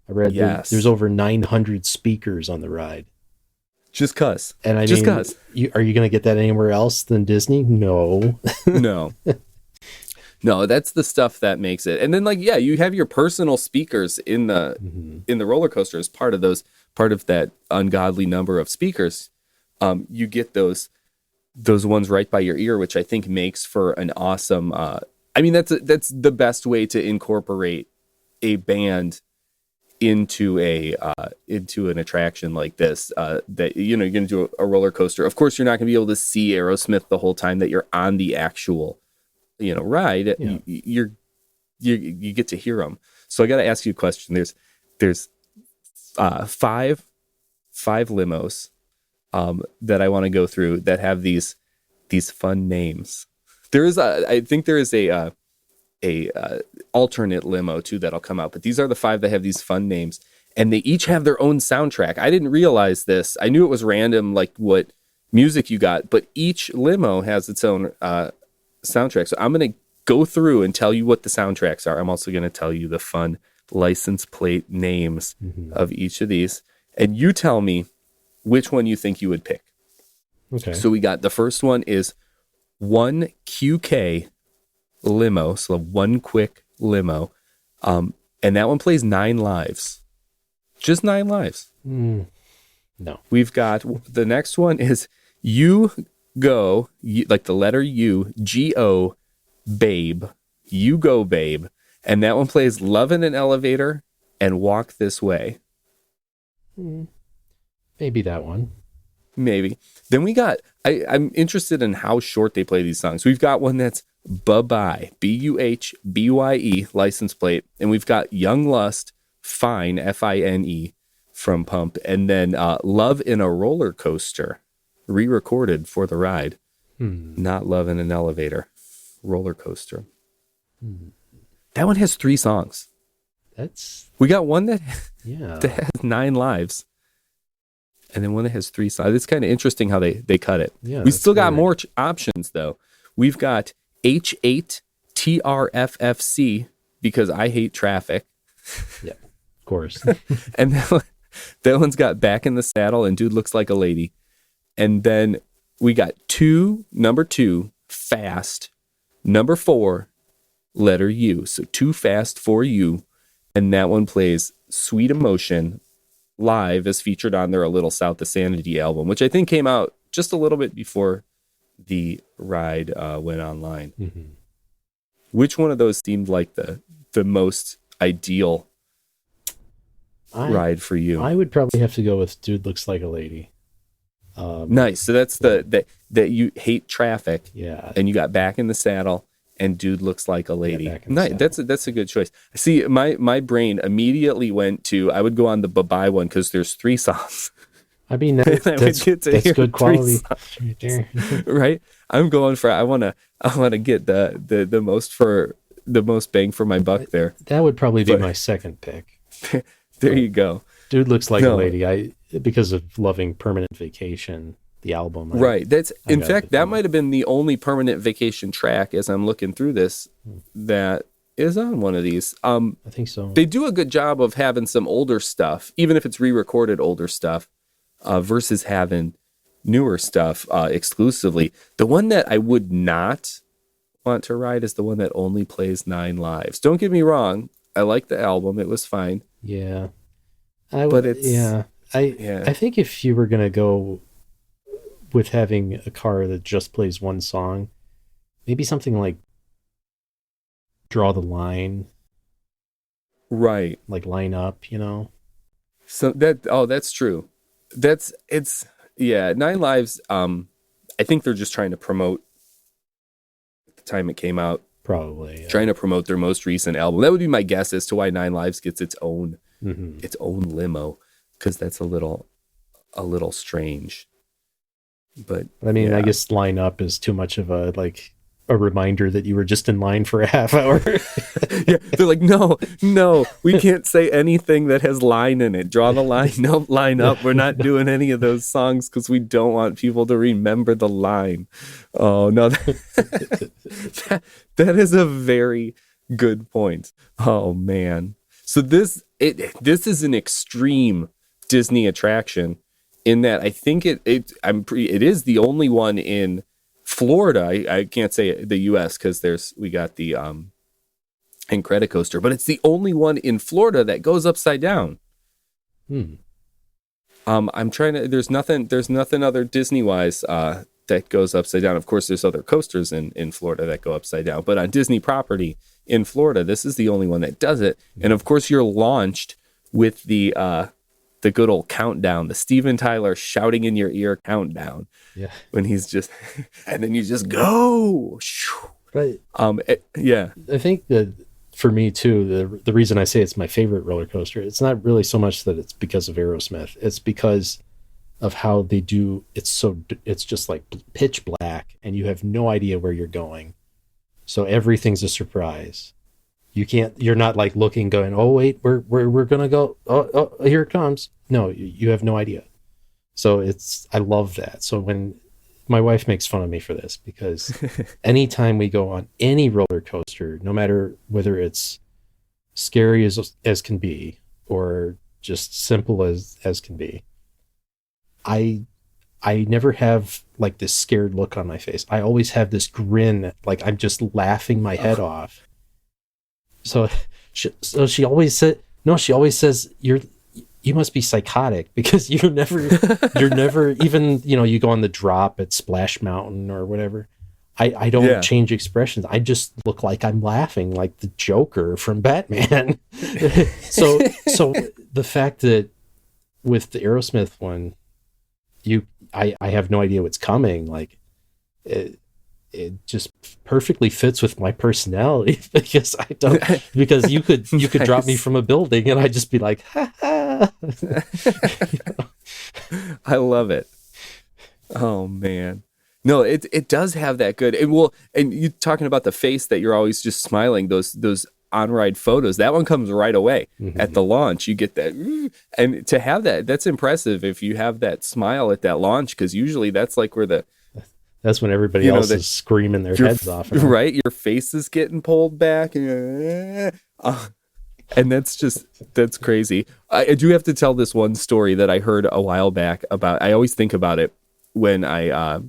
I read there's over 900 speakers on the ride. Just cuz. And I just mean, cuz. Are you going to get that anywhere else than Disney? No. No. No, that's the stuff that makes it. And then like, yeah, you have your personal speakers in the roller coaster as part of that ungodly number of speakers. You get those ones right by your ear, which I think makes for an awesome I mean that's the best way to incorporate a band into an attraction like this, that you're going to do a roller coaster. Of course, you're not going to be able to see Aerosmith the whole time that you're on the actual, ride. Yeah. You get to hear them. So I got to ask you a question. There's five limos that I want to go through that have these fun names. I think there is a alternate limo too that'll come out, but these are the 5 that have these fun names, and they each have their own soundtrack. I didn't realize this. I knew it was random, like what music you got, but each limo has its own soundtrack. So I'm going to go through and tell you what the soundtracks are. I'm also going to tell you the fun license plate names of each of these, and you tell me which one you think you would pick. Okay. So we got the first one is 1QK limo, so one quick limo, and that one plays 9 lives, just 9 lives. No, we've got the next one is you go, like the letter U, Go, babe, you go, babe, and that one plays Love in an Elevator and Walk This Way. Maybe that one. Maybe. Then we got, I'm interested in how short they play these songs. We've got one that's Bye-Bye, Buhbye, license plate. And we've got Young Lust, Fine, Fine, from Pump. And then Love in a Roller Coaster, re-recorded for the ride. Not Love in an Elevator, Roller Coaster. That one has 3 songs. We got one that has 9 lives. And then one that has 3 songs. It's kind of interesting how they cut it. Yeah, we still got more options, though. We've got H8 TRFFC, because I hate traffic. Yeah, of course. And that one's got Back in the Saddle and Dude Looks Like a Lady. And then we got number 2, Fast. Number 4, letter U. So Too Fast for You. And that one plays Sweet Emotion live, as featured on their A Little South of Sanity album, which I think came out just a little bit before the ride went online. Which one of those seemed like the most ideal ride for you? I would probably have to go with Dude Looks Like a Lady. Nice. So that's that you hate traffic. Yeah. And you got Back in the Saddle and Dude Looks Like a Lady. Yeah, nice. That's a good choice. See, my brain immediately went to, I would go on the Bye-Bye one because there's 3 songs. I mean, that's good quality right there. Right? I'm going for, I want to get the most bang for my buck there. That would probably be my second pick. There you go. Dude Looks Like a Lady. Because of loving Permanent Vacation, the album. Right. In fact, that might have been the only Permanent Vacation track, as I'm looking through this, that is on one of these. I think so. They do a good job of having some older stuff, even if it's re-recorded older stuff, versus having newer stuff exclusively. The one that I would not want to ride is the one that only plays 9 lives. Don't get me wrong. I like the album. It was fine. Yeah. I think if you were gonna go with having a car that just plays one song, maybe something like Draw the Line, Right. like Line Up, you know? So that's true. Nine Lives, I think they're just trying to promote the time it came out, Probably. Yeah. trying to promote their most recent album. That would be my guess as to why Nine Lives gets its own limo, because that's a little strange. But I mean, yeah. I guess Line Up is too much of a reminder that you were just in line for a half hour. Yeah, they're like, no, we can't say anything that has line in it. Draw the line, no, line up. We're not doing any of those songs because we don't want people to remember the line. Oh no, that is a very good point. Oh man, so this is an extreme Disney attraction in that I think it is the only one in Florida. I can't say the U.S. because we got the Incredicoaster, but it's the only one in Florida that goes upside down. I'm trying to. There's nothing other Disney wise that goes upside down. Of course, there's other coasters in Florida that go upside down, but on Disney property in Florida, this is the only one that does it. And of course, you're launched with the good old countdown, the Steven Tyler shouting in your ear countdown. Yeah. When he's just, and then you just go. Right. Yeah. I think that for me too, the reason I say it's my favorite roller coaster, it's not really so much that it's because of Aerosmith. It's because of how they do. It's just like pitch black, and you have no idea where you're going. So everything's a surprise. You're not like looking, going, oh wait, we're gonna go. Oh, here it comes. No, you have no idea. So I love that. So when my wife makes fun of me for this, because anytime we go on any roller coaster, no matter whether it's scary as can be or just simple as can be, I never have like this scared look on my face. I always have this grin, like I'm just laughing my head off. So she always says you must be psychotic because you're never even, you go on the drop at Splash Mountain or whatever. I don't change expressions. I just look like I'm laughing like the Joker from Batman. So the fact that with the Aerosmith one, I have no idea what's coming. Like it just perfectly fits with my personality because you could drop me from a building and I'd just be like, ha ha. I love it. Oh man. No, it does have that good. And you talking about the face that you're always just smiling, those on-ride photos, that one comes right away at the launch. You get that, and to have that's impressive if you have that smile at that launch, because usually that's like where that's when everybody else is screaming their heads off. Right? Your face is getting pulled back. And that's crazy. I do have to tell this one story that I heard a while back about. I always think about it when I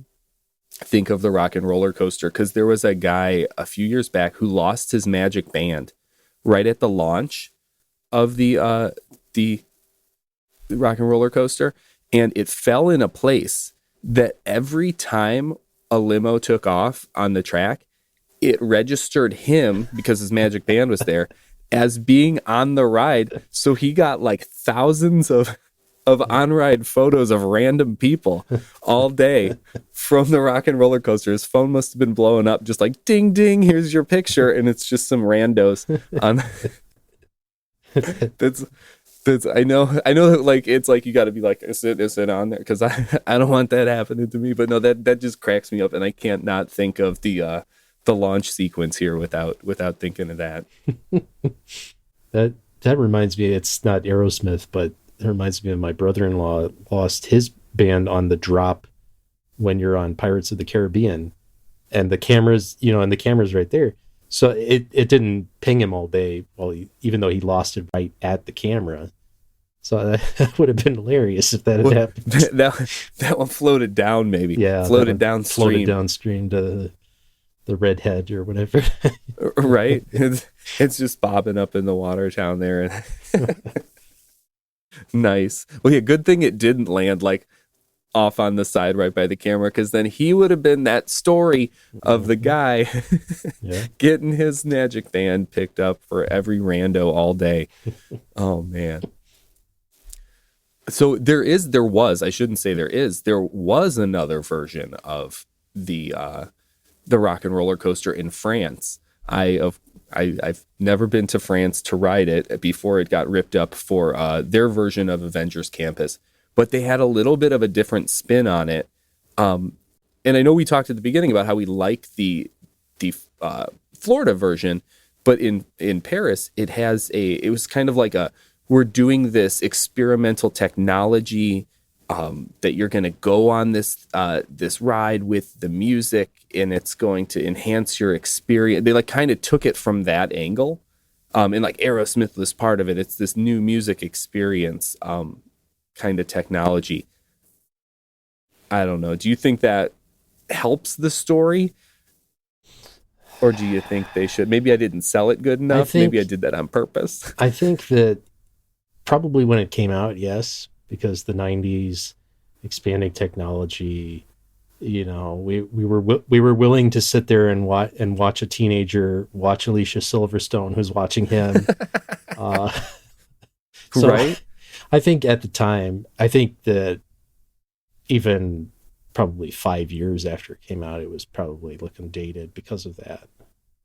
think of the Rock and Roller Coaster, because there was a guy a few years back who lost his magic band right at the launch of the Rock and Roller Coaster, and it fell in a place that every time a limo took off on the track, it registered him, because his magic band was there, as being on the ride. So he got like thousands of on-ride photos of random people all day from the Rock and Roller Coaster. His phone must have been blowing up, just like ding ding, here's your picture, and it's just some randos on. That's I know like it's like you got to be like, is it on there, because I don't want that happening to me. But no, that just cracks me up, and I can't not think of the launch sequence here without thinking of that. That reminds me, it's not Aerosmith, but it reminds me of my brother-in-law lost his band on the drop when you're on Pirates of the Caribbean, and the camera's right there. So it didn't ping him all day, even though he lost it right at the camera. So that would have been hilarious if that had happened. That one floated down, maybe. Yeah, floated downstream to the redhead or whatever. Right? It's just bobbing up in the water down there. Nice. Well, yeah, good thing it didn't land like off on the side right by the camera, because then he would have been that story of the guy Yeah. getting his magic band picked up for every rando all day. Oh man. So there was another version of the Rock and Roller Coaster in France. I've never been to France to ride it before it got ripped up for their version of Avengers Campus, but they had a little bit of a different spin on it. And I know we talked at the beginning about how we like the Florida version, but in Paris it was kind of like we're doing this experimental technology that you're going to go on this ride with the music, and it's going to enhance your experience. They like kind of took it from that angle, and like Aerosmith was part of it. It's this new music experience kind of technology. I don't know. Do you think that helps the story? Or do you think they should? Maybe I didn't sell it good enough. Maybe I did that on purpose. I think that probably when it came out, yes, because the 90s expanding technology, we were willing to sit there and watch a teenager watch Alicia Silverstone who's watching him. So right? I think at the time, I think that even probably 5 years after it came out, it was probably looking dated because of that.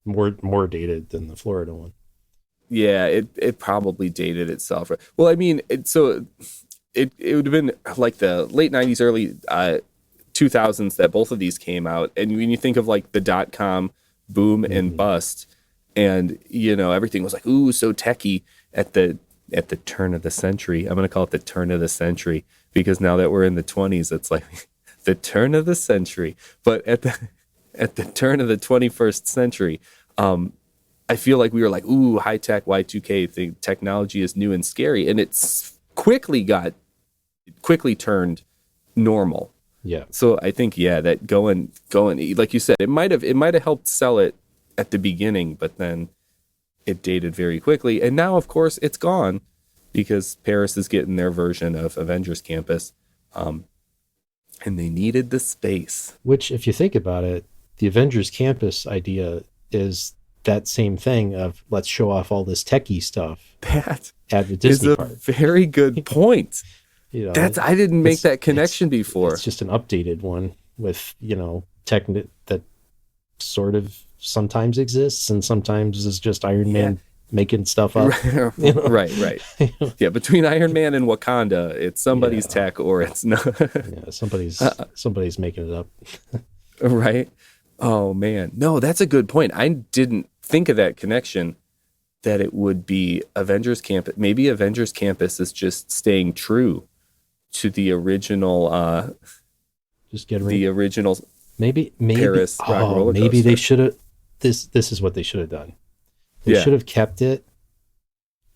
More dated than the Florida one. Yeah, it probably dated itself. Well, I mean, it would have been like the late 90s, early 2000s that both of these came out. And when you think of like the .com boom and bust, and everything was like, ooh, so techie at the turn of the century. I'm going to call it the turn of the century, because now that we're in the 20s, it's like the turn of the century. But at the turn of the 21st century, I feel like we were like, ooh, high tech Y2K thing. Technology is new and scary, and it's quickly turned normal. Yeah. So I think that going like you said, it might have helped sell it at the beginning, but then it dated very quickly, and now of course it's gone because Paris is getting their version of Avengers Campus, and they needed the space. Which, if you think about it, the Avengers Campus idea is that same thing of let's show off all this techie stuff. That at the Disney is a park. very good point. I didn't make that connection before. It's just an updated one with tech that sort of sometimes exists and sometimes is just Iron Man making stuff up. Right. Yeah, between Iron Man and Wakanda, it's somebody's tech or it's not. Somebody's making it up. Right. Oh man, no, that's a good point. I didn't think of that connection, that it would be Avengers Campus. Maybe Avengers Campus is just staying true to the original. The original. Maybe Paris Rock Roller Coaster. Maybe they should have. This is what they should have done. They should have kept it,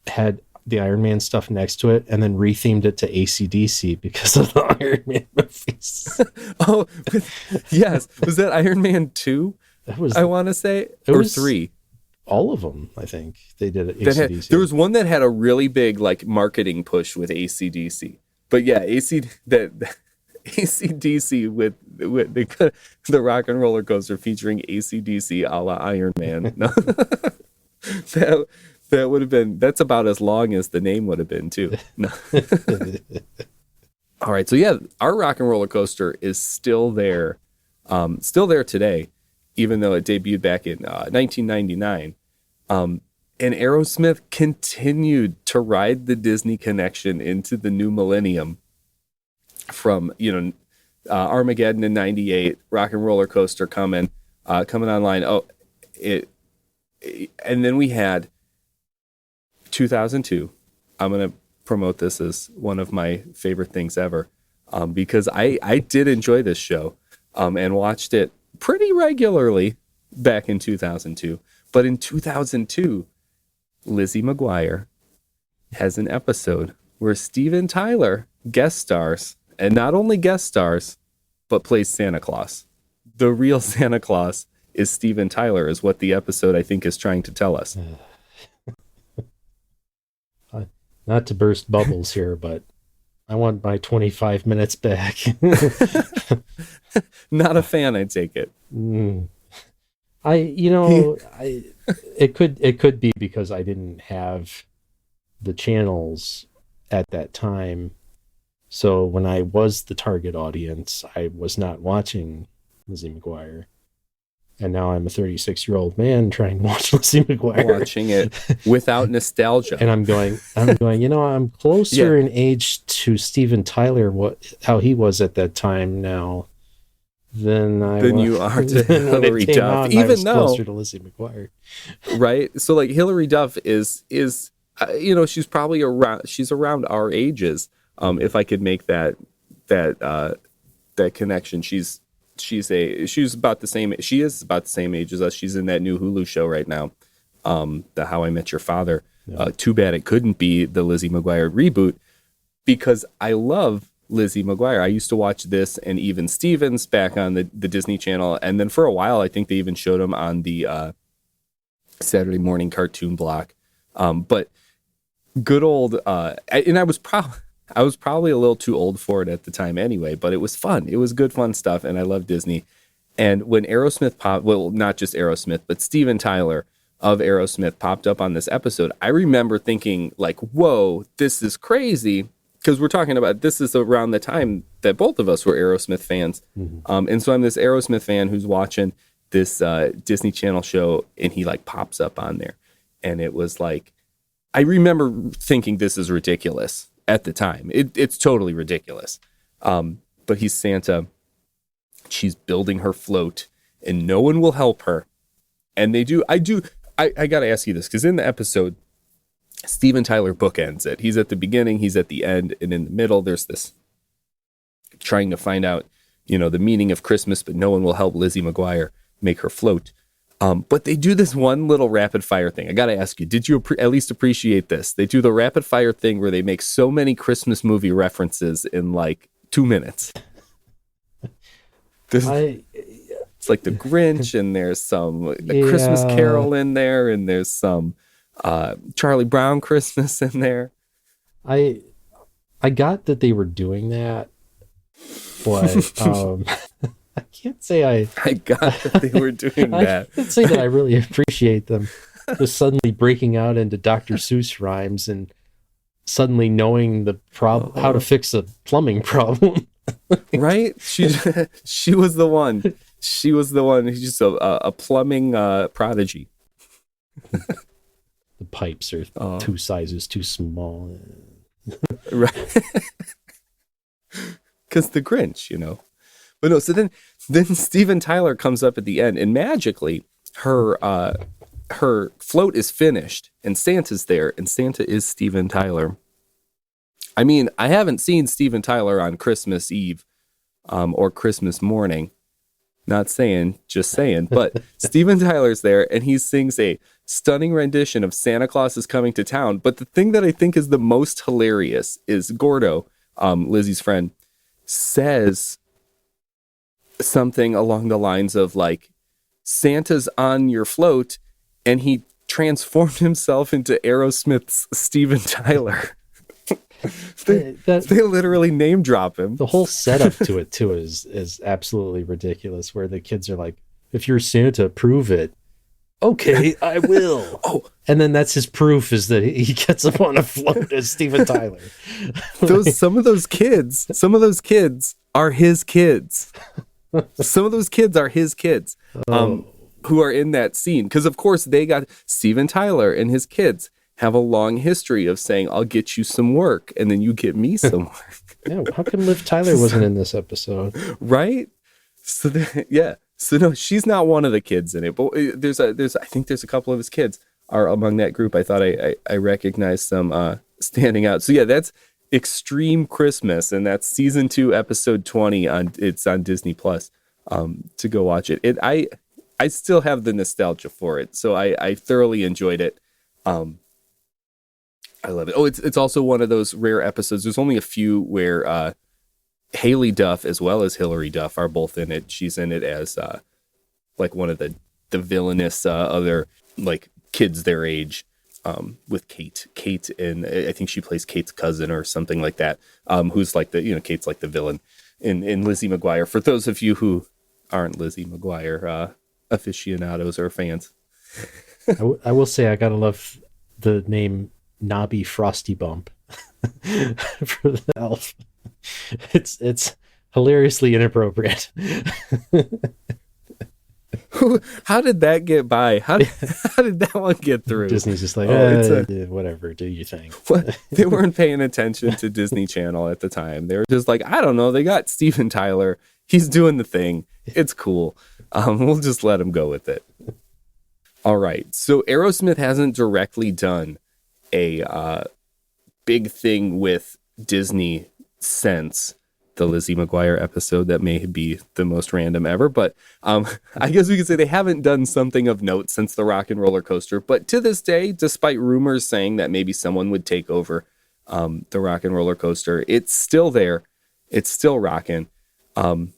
had the Iron Man stuff next to it, and then rethemed it to AC/DC because of the Iron Man movies. Oh, yes. Was that Iron Man 2? I want to say, or 3? All of them, I think they did it. AC/DC. There was one that had a really big like marketing push with AC/DC, but yeah, AC/DC with the Rock and Roller Coaster featuring AC/DC a la Iron Man. No. That would have been, that's about as long as the name would have been too. No. All right. So yeah, our Rock and Roller Coaster is still there today, even though it debuted back in 1999. And Aerosmith continued to ride the Disney connection into the new millennium from, Armageddon in 98, Rock and Roller Coaster coming online. And then we had 2002. I'm going to promote this as one of my favorite things ever, because I did enjoy this show and watched it pretty regularly back in 2002. But in 2002, Lizzie McGuire has an episode where Steven Tyler guest stars, and not only guest stars, but plays Santa Claus. The real Santa Claus is Steven Tyler, is what the episode I think is trying to tell us. Not to burst bubbles here, but I want my 25 minutes back. Not a fan, I take it. It could be because I didn't have the channels at that time. So when I was the target audience, I was not watching Lizzie McGuire. And now I'm a 36-year-old man trying to watch Lizzie McGuire. Watching it without nostalgia. And I'm going, I'm closer in age to Steven Tyler, how he was at that time now, than you are to Hilary Duff. Even though closer to Lizzie McGuire. Right? So like Hilary Duff is she's probably around our ages. If I could make that connection. She is about the same age as us. She's in that new Hulu show right now, the How I Met Your Father. Yeah. Too bad it couldn't be the Lizzie McGuire reboot, because I love Lizzie McGuire. I used to watch this and Even Stevens back on the Disney Channel, and then for a while I think they even showed him on the Saturday morning cartoon block. But good old and I was probably a little too old for it at the time anyway, but it was fun. It was good, fun stuff, and I love Disney. And when Aerosmith not just Aerosmith, but Steven Tyler of Aerosmith popped up on this episode, I remember thinking, like, whoa, this is crazy, because we're talking about, this is around the time that both of us were Aerosmith fans. Mm-hmm. And so I'm this Aerosmith fan who's watching this Disney Channel show, and he, like, pops up on there. And it was like, I remember thinking this is ridiculous. At the time, it's totally ridiculous. But he's Santa. She's building her float, and no one will help her. And I got to ask you this, because in the episode, Steven Tyler bookends it. He's at the beginning, he's at the end, and in the middle, there's this trying to find out, the meaning of Christmas, but no one will help Lizzie McGuire make her float. But they do this one little rapid fire thing. I got to ask you, did you at least appreciate this? They do the rapid fire thing where they make so many Christmas movie references in like 2 minutes. It's like the Grinch, and there's some Christmas Carol in there, and there's some Charlie Brown Christmas in there. I got that they were doing that, but I can't say I got that they were doing that. I can't say that I really appreciate them just suddenly breaking out into Dr. Seuss rhymes and suddenly knowing the how to fix a plumbing problem. Right? She was the one. She was the one who's just a plumbing prodigy. The pipes are 2 sizes too small. Right. Because the Grinch, But no, so then Steven Tyler comes up at the end, and magically her float is finished, and Santa's there, and Santa is Steven Tyler. I mean, I haven't seen Steven Tyler on Christmas Eve or Christmas morning. Not saying, just saying. But Steven Tyler's there, and he sings a stunning rendition of Santa Claus is Coming to Town. But the thing that I think is the most hilarious is Gordo, Lizzie's friend, says something along the lines of like, Santa's on your float, and he transformed himself into Aerosmith's Steven Tyler. They literally name drop him. The whole setup to it too is absolutely ridiculous, where the kids are like, if you're Santa, prove it. Okay, I will. And then that's his proof, is that he gets up on a float as Steven Tyler. Some of those kids are his kids. Some of those kids are his kids who are in that scene. Because, of course, they got Steven Tyler and his kids have a long history of saying, I'll get you some work, and then you get me some work. Yeah, how come Liv Tyler wasn't in this episode? Right? So, So, no, she's not one of the kids in it. But I think there's a couple of his kids are among that group. I thought I recognized some standing out. So, yeah, that's Extreme Christmas, and that's season 2, episode 20. It's on Disney Plus to go watch it. I still have the nostalgia for it, so I thoroughly enjoyed it. I love it. It's also one of those rare episodes. There's only a few where Haley Duff as well as Hilary Duff are both in it. She's in it as like one of the villainous other like kids their age. with Kate, and I think she plays Kate's cousin or something like that, who's like Kate's like the villain in Lizzie McGuire. For those of you who aren't Lizzie McGuire aficionados or fans. I will say I gotta love the name Nobby Frosty Bump for the elf. It's hilariously inappropriate. How did that get by? How did that one get through? Disney's just like, whatever, do you think? They weren't paying attention to Disney Channel at the time. They were just like, I don't know. They got Steven Tyler. He's doing the thing. It's cool. We'll just let him go with it. All right. So Aerosmith hasn't directly done a big thing with Disney since the Lizzie McGuire episode that may be the most random ever. But I guess we could say they haven't done something of note since the Rock and Roller Coaster. But to this day, despite rumors saying that maybe someone would take over the Rock and Roller Coaster, it's still there. It's still rocking. Pun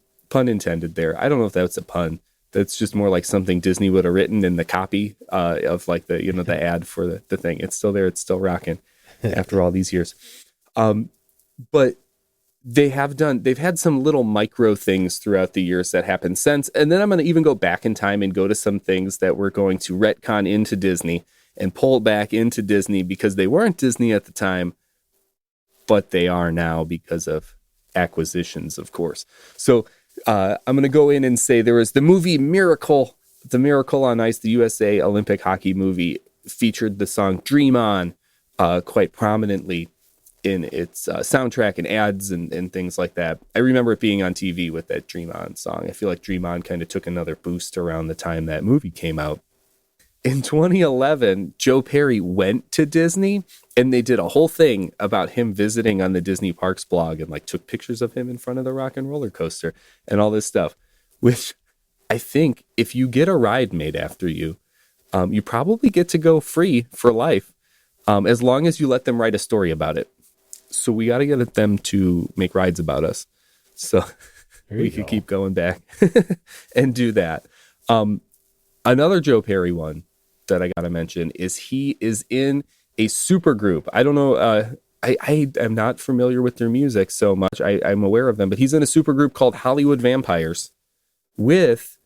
intended there. I don't know if that's a pun. That's just more like something Disney would have written in the copy of like the ad for the thing. It's still there. It's still rocking after all these years. But they've had some little micro things throughout the years that happened since. And then I'm going to even go back in time and go to some things that we're going to retcon into Disney and pull back into Disney because they weren't Disney at the time, but they are now because of acquisitions, of course. So I'm going to go in and say there was the movie Miracle, the Miracle on Ice, the USA Olympic hockey movie featured the song Dream On quite prominently in its soundtrack and ads and things like that. I remember it being on TV with that Dream On song. I feel like Dream On kind of took another boost around the time that movie came out. In 2011, Joe Perry went to Disney and they did a whole thing about him visiting on the Disney Parks blog and like took pictures of him in front of the Rock and Roller Coaster and all this stuff, which I think if you get a ride made after you, you probably get to go free for life as long as you let them write a story about it. So we got to get them to make rides about us. So we could keep going back and do that. Another Joe Perry one that I got to mention is he is in a super group. I don't know. I am not familiar with their music so much. I'm aware of them, but he's in a super group called Hollywood Vampires with,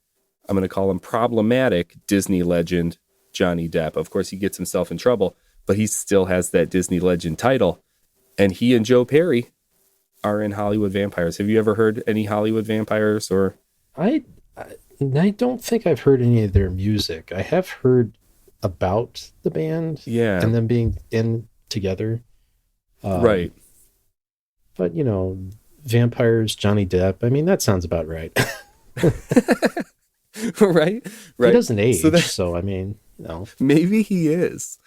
I'm going to call him problematic Disney legend, Johnny Depp. Of course, he gets himself in trouble, but he still has that Disney legend title. And he and Joe Perry are in Hollywood Vampires. Have you ever heard any Hollywood Vampires? Or I don't think I've heard any of their music. I have heard about the band, and them being in together, right? But vampires, Johnny Depp. I mean, that sounds about right. right. He doesn't age, so I mean, maybe he is.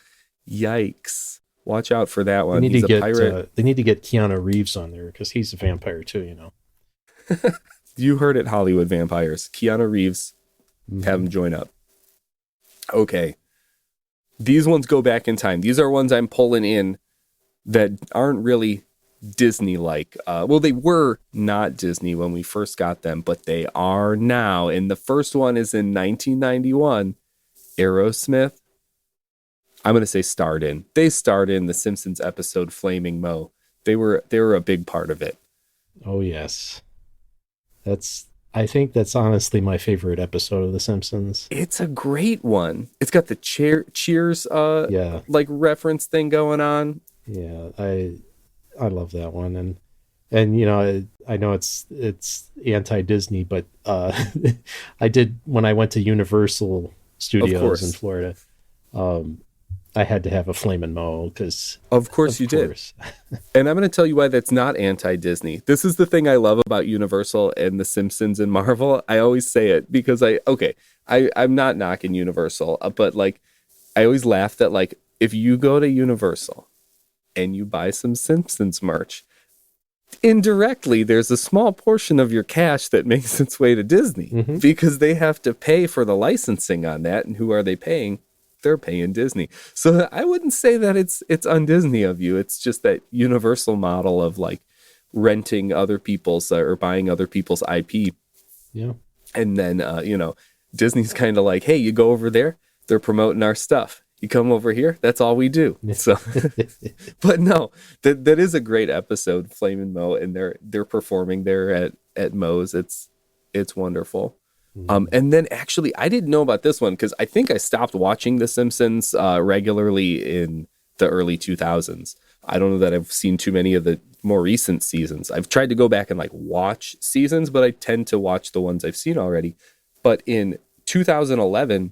Yikes! Watch out for that one. He's a pirate. They need to get Keanu Reeves on there because he's a vampire too. You heard it, Hollywood Vampires. Keanu Reeves, have him join up. Okay. These ones go back in time. These are ones I'm pulling in that aren't really Disney-like. Well, they were not Disney when we first got them, but they are now. And the first one is in 1991. Aerosmith, I'm going to say starred in. They starred in the Simpsons episode Flaming Moe. They were a big part of it. Oh, yes. I think that's honestly my favorite episode of The Simpsons. It's a great one. It's got the Cheers like reference thing going on. Yeah, I love that one. And I know it's anti-Disney, but I did when I went to Universal Studios in Florida. I had to have a Flamin' Moe because... Of course you did. And I'm going to tell you why that's not anti-Disney. This is the thing I love about Universal and The Simpsons and Marvel. I always say it because I'm not knocking Universal, but like I always laugh that like if you go to Universal and you buy some Simpsons merch, indirectly there's a small portion of your cash that makes its way to Disney because they have to pay for the licensing on that. And who are they paying? They're paying Disney. So I wouldn't say that it's un-Disney of you. It's just that Universal model of like renting other people's or buying other people's IP. Yeah. And then, Disney's kind of like, hey, you go over there, they're promoting our stuff. You come over here, that's all we do. So, but no, that is a great episode, Flame and Mo, and they're performing there at Mo's. It's wonderful. And then actually, I didn't know about this one because I think I stopped watching The Simpsons regularly in the early 2000s. I don't know that I've seen too many of the more recent seasons. I've tried to go back and like watch seasons, but I tend to watch the ones I've seen already. But in 2011,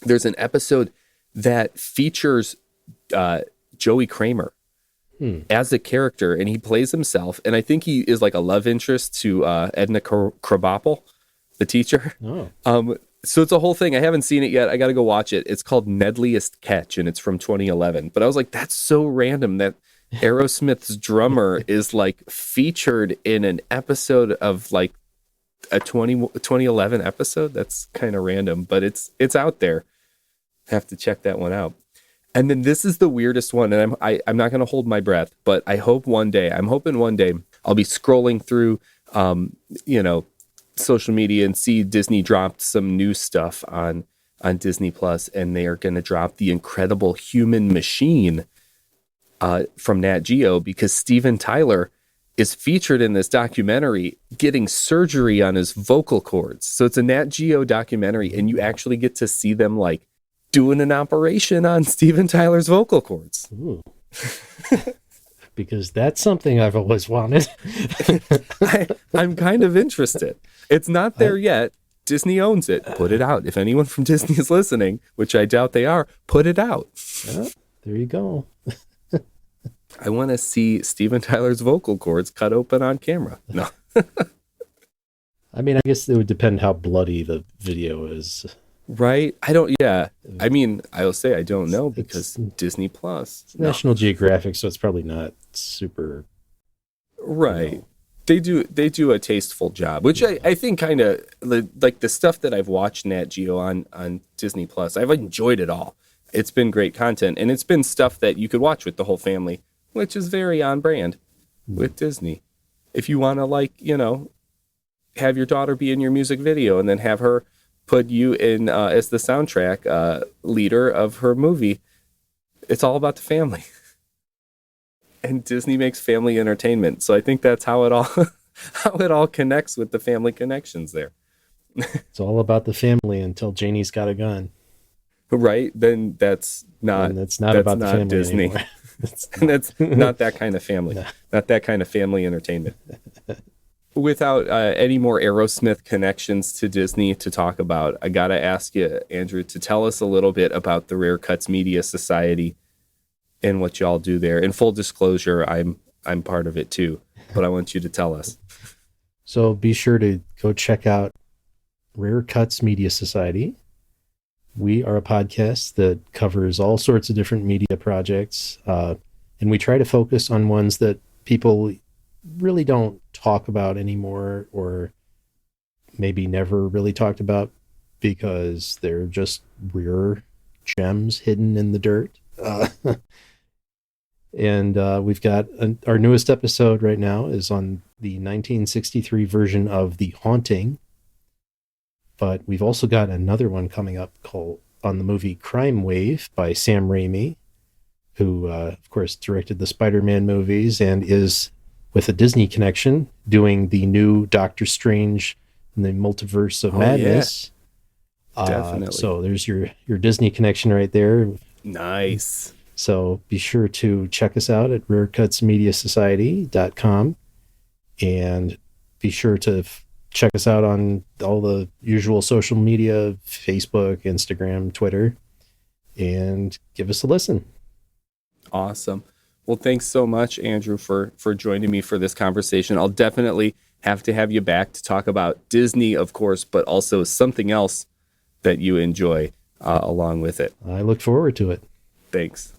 there's an episode that features Joey Kramer as a character, and he plays himself. And I think he is like a love interest to Edna Krabappel, the teacher. Oh. So it's a whole thing. I haven't seen it yet. I got to go watch it. It's called Nedliest Catch, and it's from 2011. But I was like, that's so random that Aerosmith's drummer is like featured in an episode of like a 2011 episode. That's kind of random, but it's out there. Have to check that one out. And then this is the weirdest one, and I'm not going to hold my breath, but I'm hoping one day I'll be scrolling through, social media and see Disney dropped some new stuff on Disney Plus, and they are going to drop The Incredible Human Machine from Nat Geo, because Steven Tyler is featured in this documentary getting surgery on his vocal cords. So it's a Nat Geo documentary, and you actually get to see them like doing an operation on Steven Tyler's vocal cords. Ooh. Because that's something I've always wanted. I'm kind of interested. It's not there yet. Disney owns it. Put it out. If anyone from Disney is listening, which I doubt they are, put it out. Yeah, there you go. I want to see Steven Tyler's vocal cords cut open on camera. No. I mean, I guess it would depend how bloody the video is. Right? I'll say I don't know because Disney Plus. It's National Geographic, so it's probably not super. Right. They do a tasteful job, which I think kind of like the stuff that I've watched Nat Geo on Disney Plus. I've enjoyed it all. It's been great content, and it's been stuff that you could watch with the whole family, which is very on brand with Disney. If you want to have your daughter be in your music video and then have her put you in as the soundtrack leader of her movie, it's all about the family. And Disney makes family entertainment. So I think that's how it all connects with the family connections there. It's all about the family until Janie's got a gun. Right? Then that's not the family Disney. Anymore. And that's not that kind of family. No. Not that kind of family entertainment. Without any more Aerosmith connections to Disney to talk about, I got to ask you, Andrew, to tell us a little bit about the Rare Cuts Media Society and what y'all do there. In full disclosure, I'm part of it too, but I want you to tell us. So be sure to go check out Rare Cuts Media Society. We are a podcast that covers all sorts of different media projects, and we try to focus on ones that people really don't talk about anymore, or maybe never really talked about because they're just rare gems hidden in the dirt. And we've got our newest episode right now is on the 1963 version of The Haunting, but we've also got another one coming up called on the movie Crime Wave by Sam Raimi, who of course directed the Spider-Man movies and is, with a Disney connection, doing the new Doctor Strange in the Multiverse of Madness. Yeah. Definitely. So there's your Disney connection right there. Nice. So be sure to check us out at rarecutsmediasociety.com, and be sure to check us out on all the usual social media, Facebook, Instagram, Twitter, and give us a listen. Awesome. Well, thanks so much, Andrew, for joining me for this conversation. I'll definitely have to have you back to talk about Disney, of course, but also something else that you enjoy along with it. I look forward to it. Thanks.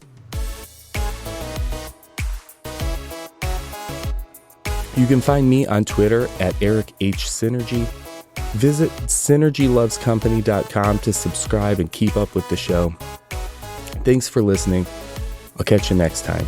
You can find me on Twitter at Eric H. Synergy. Visit synergylovescompany.com to subscribe and keep up with the show. Thanks for listening. I'll catch you next time.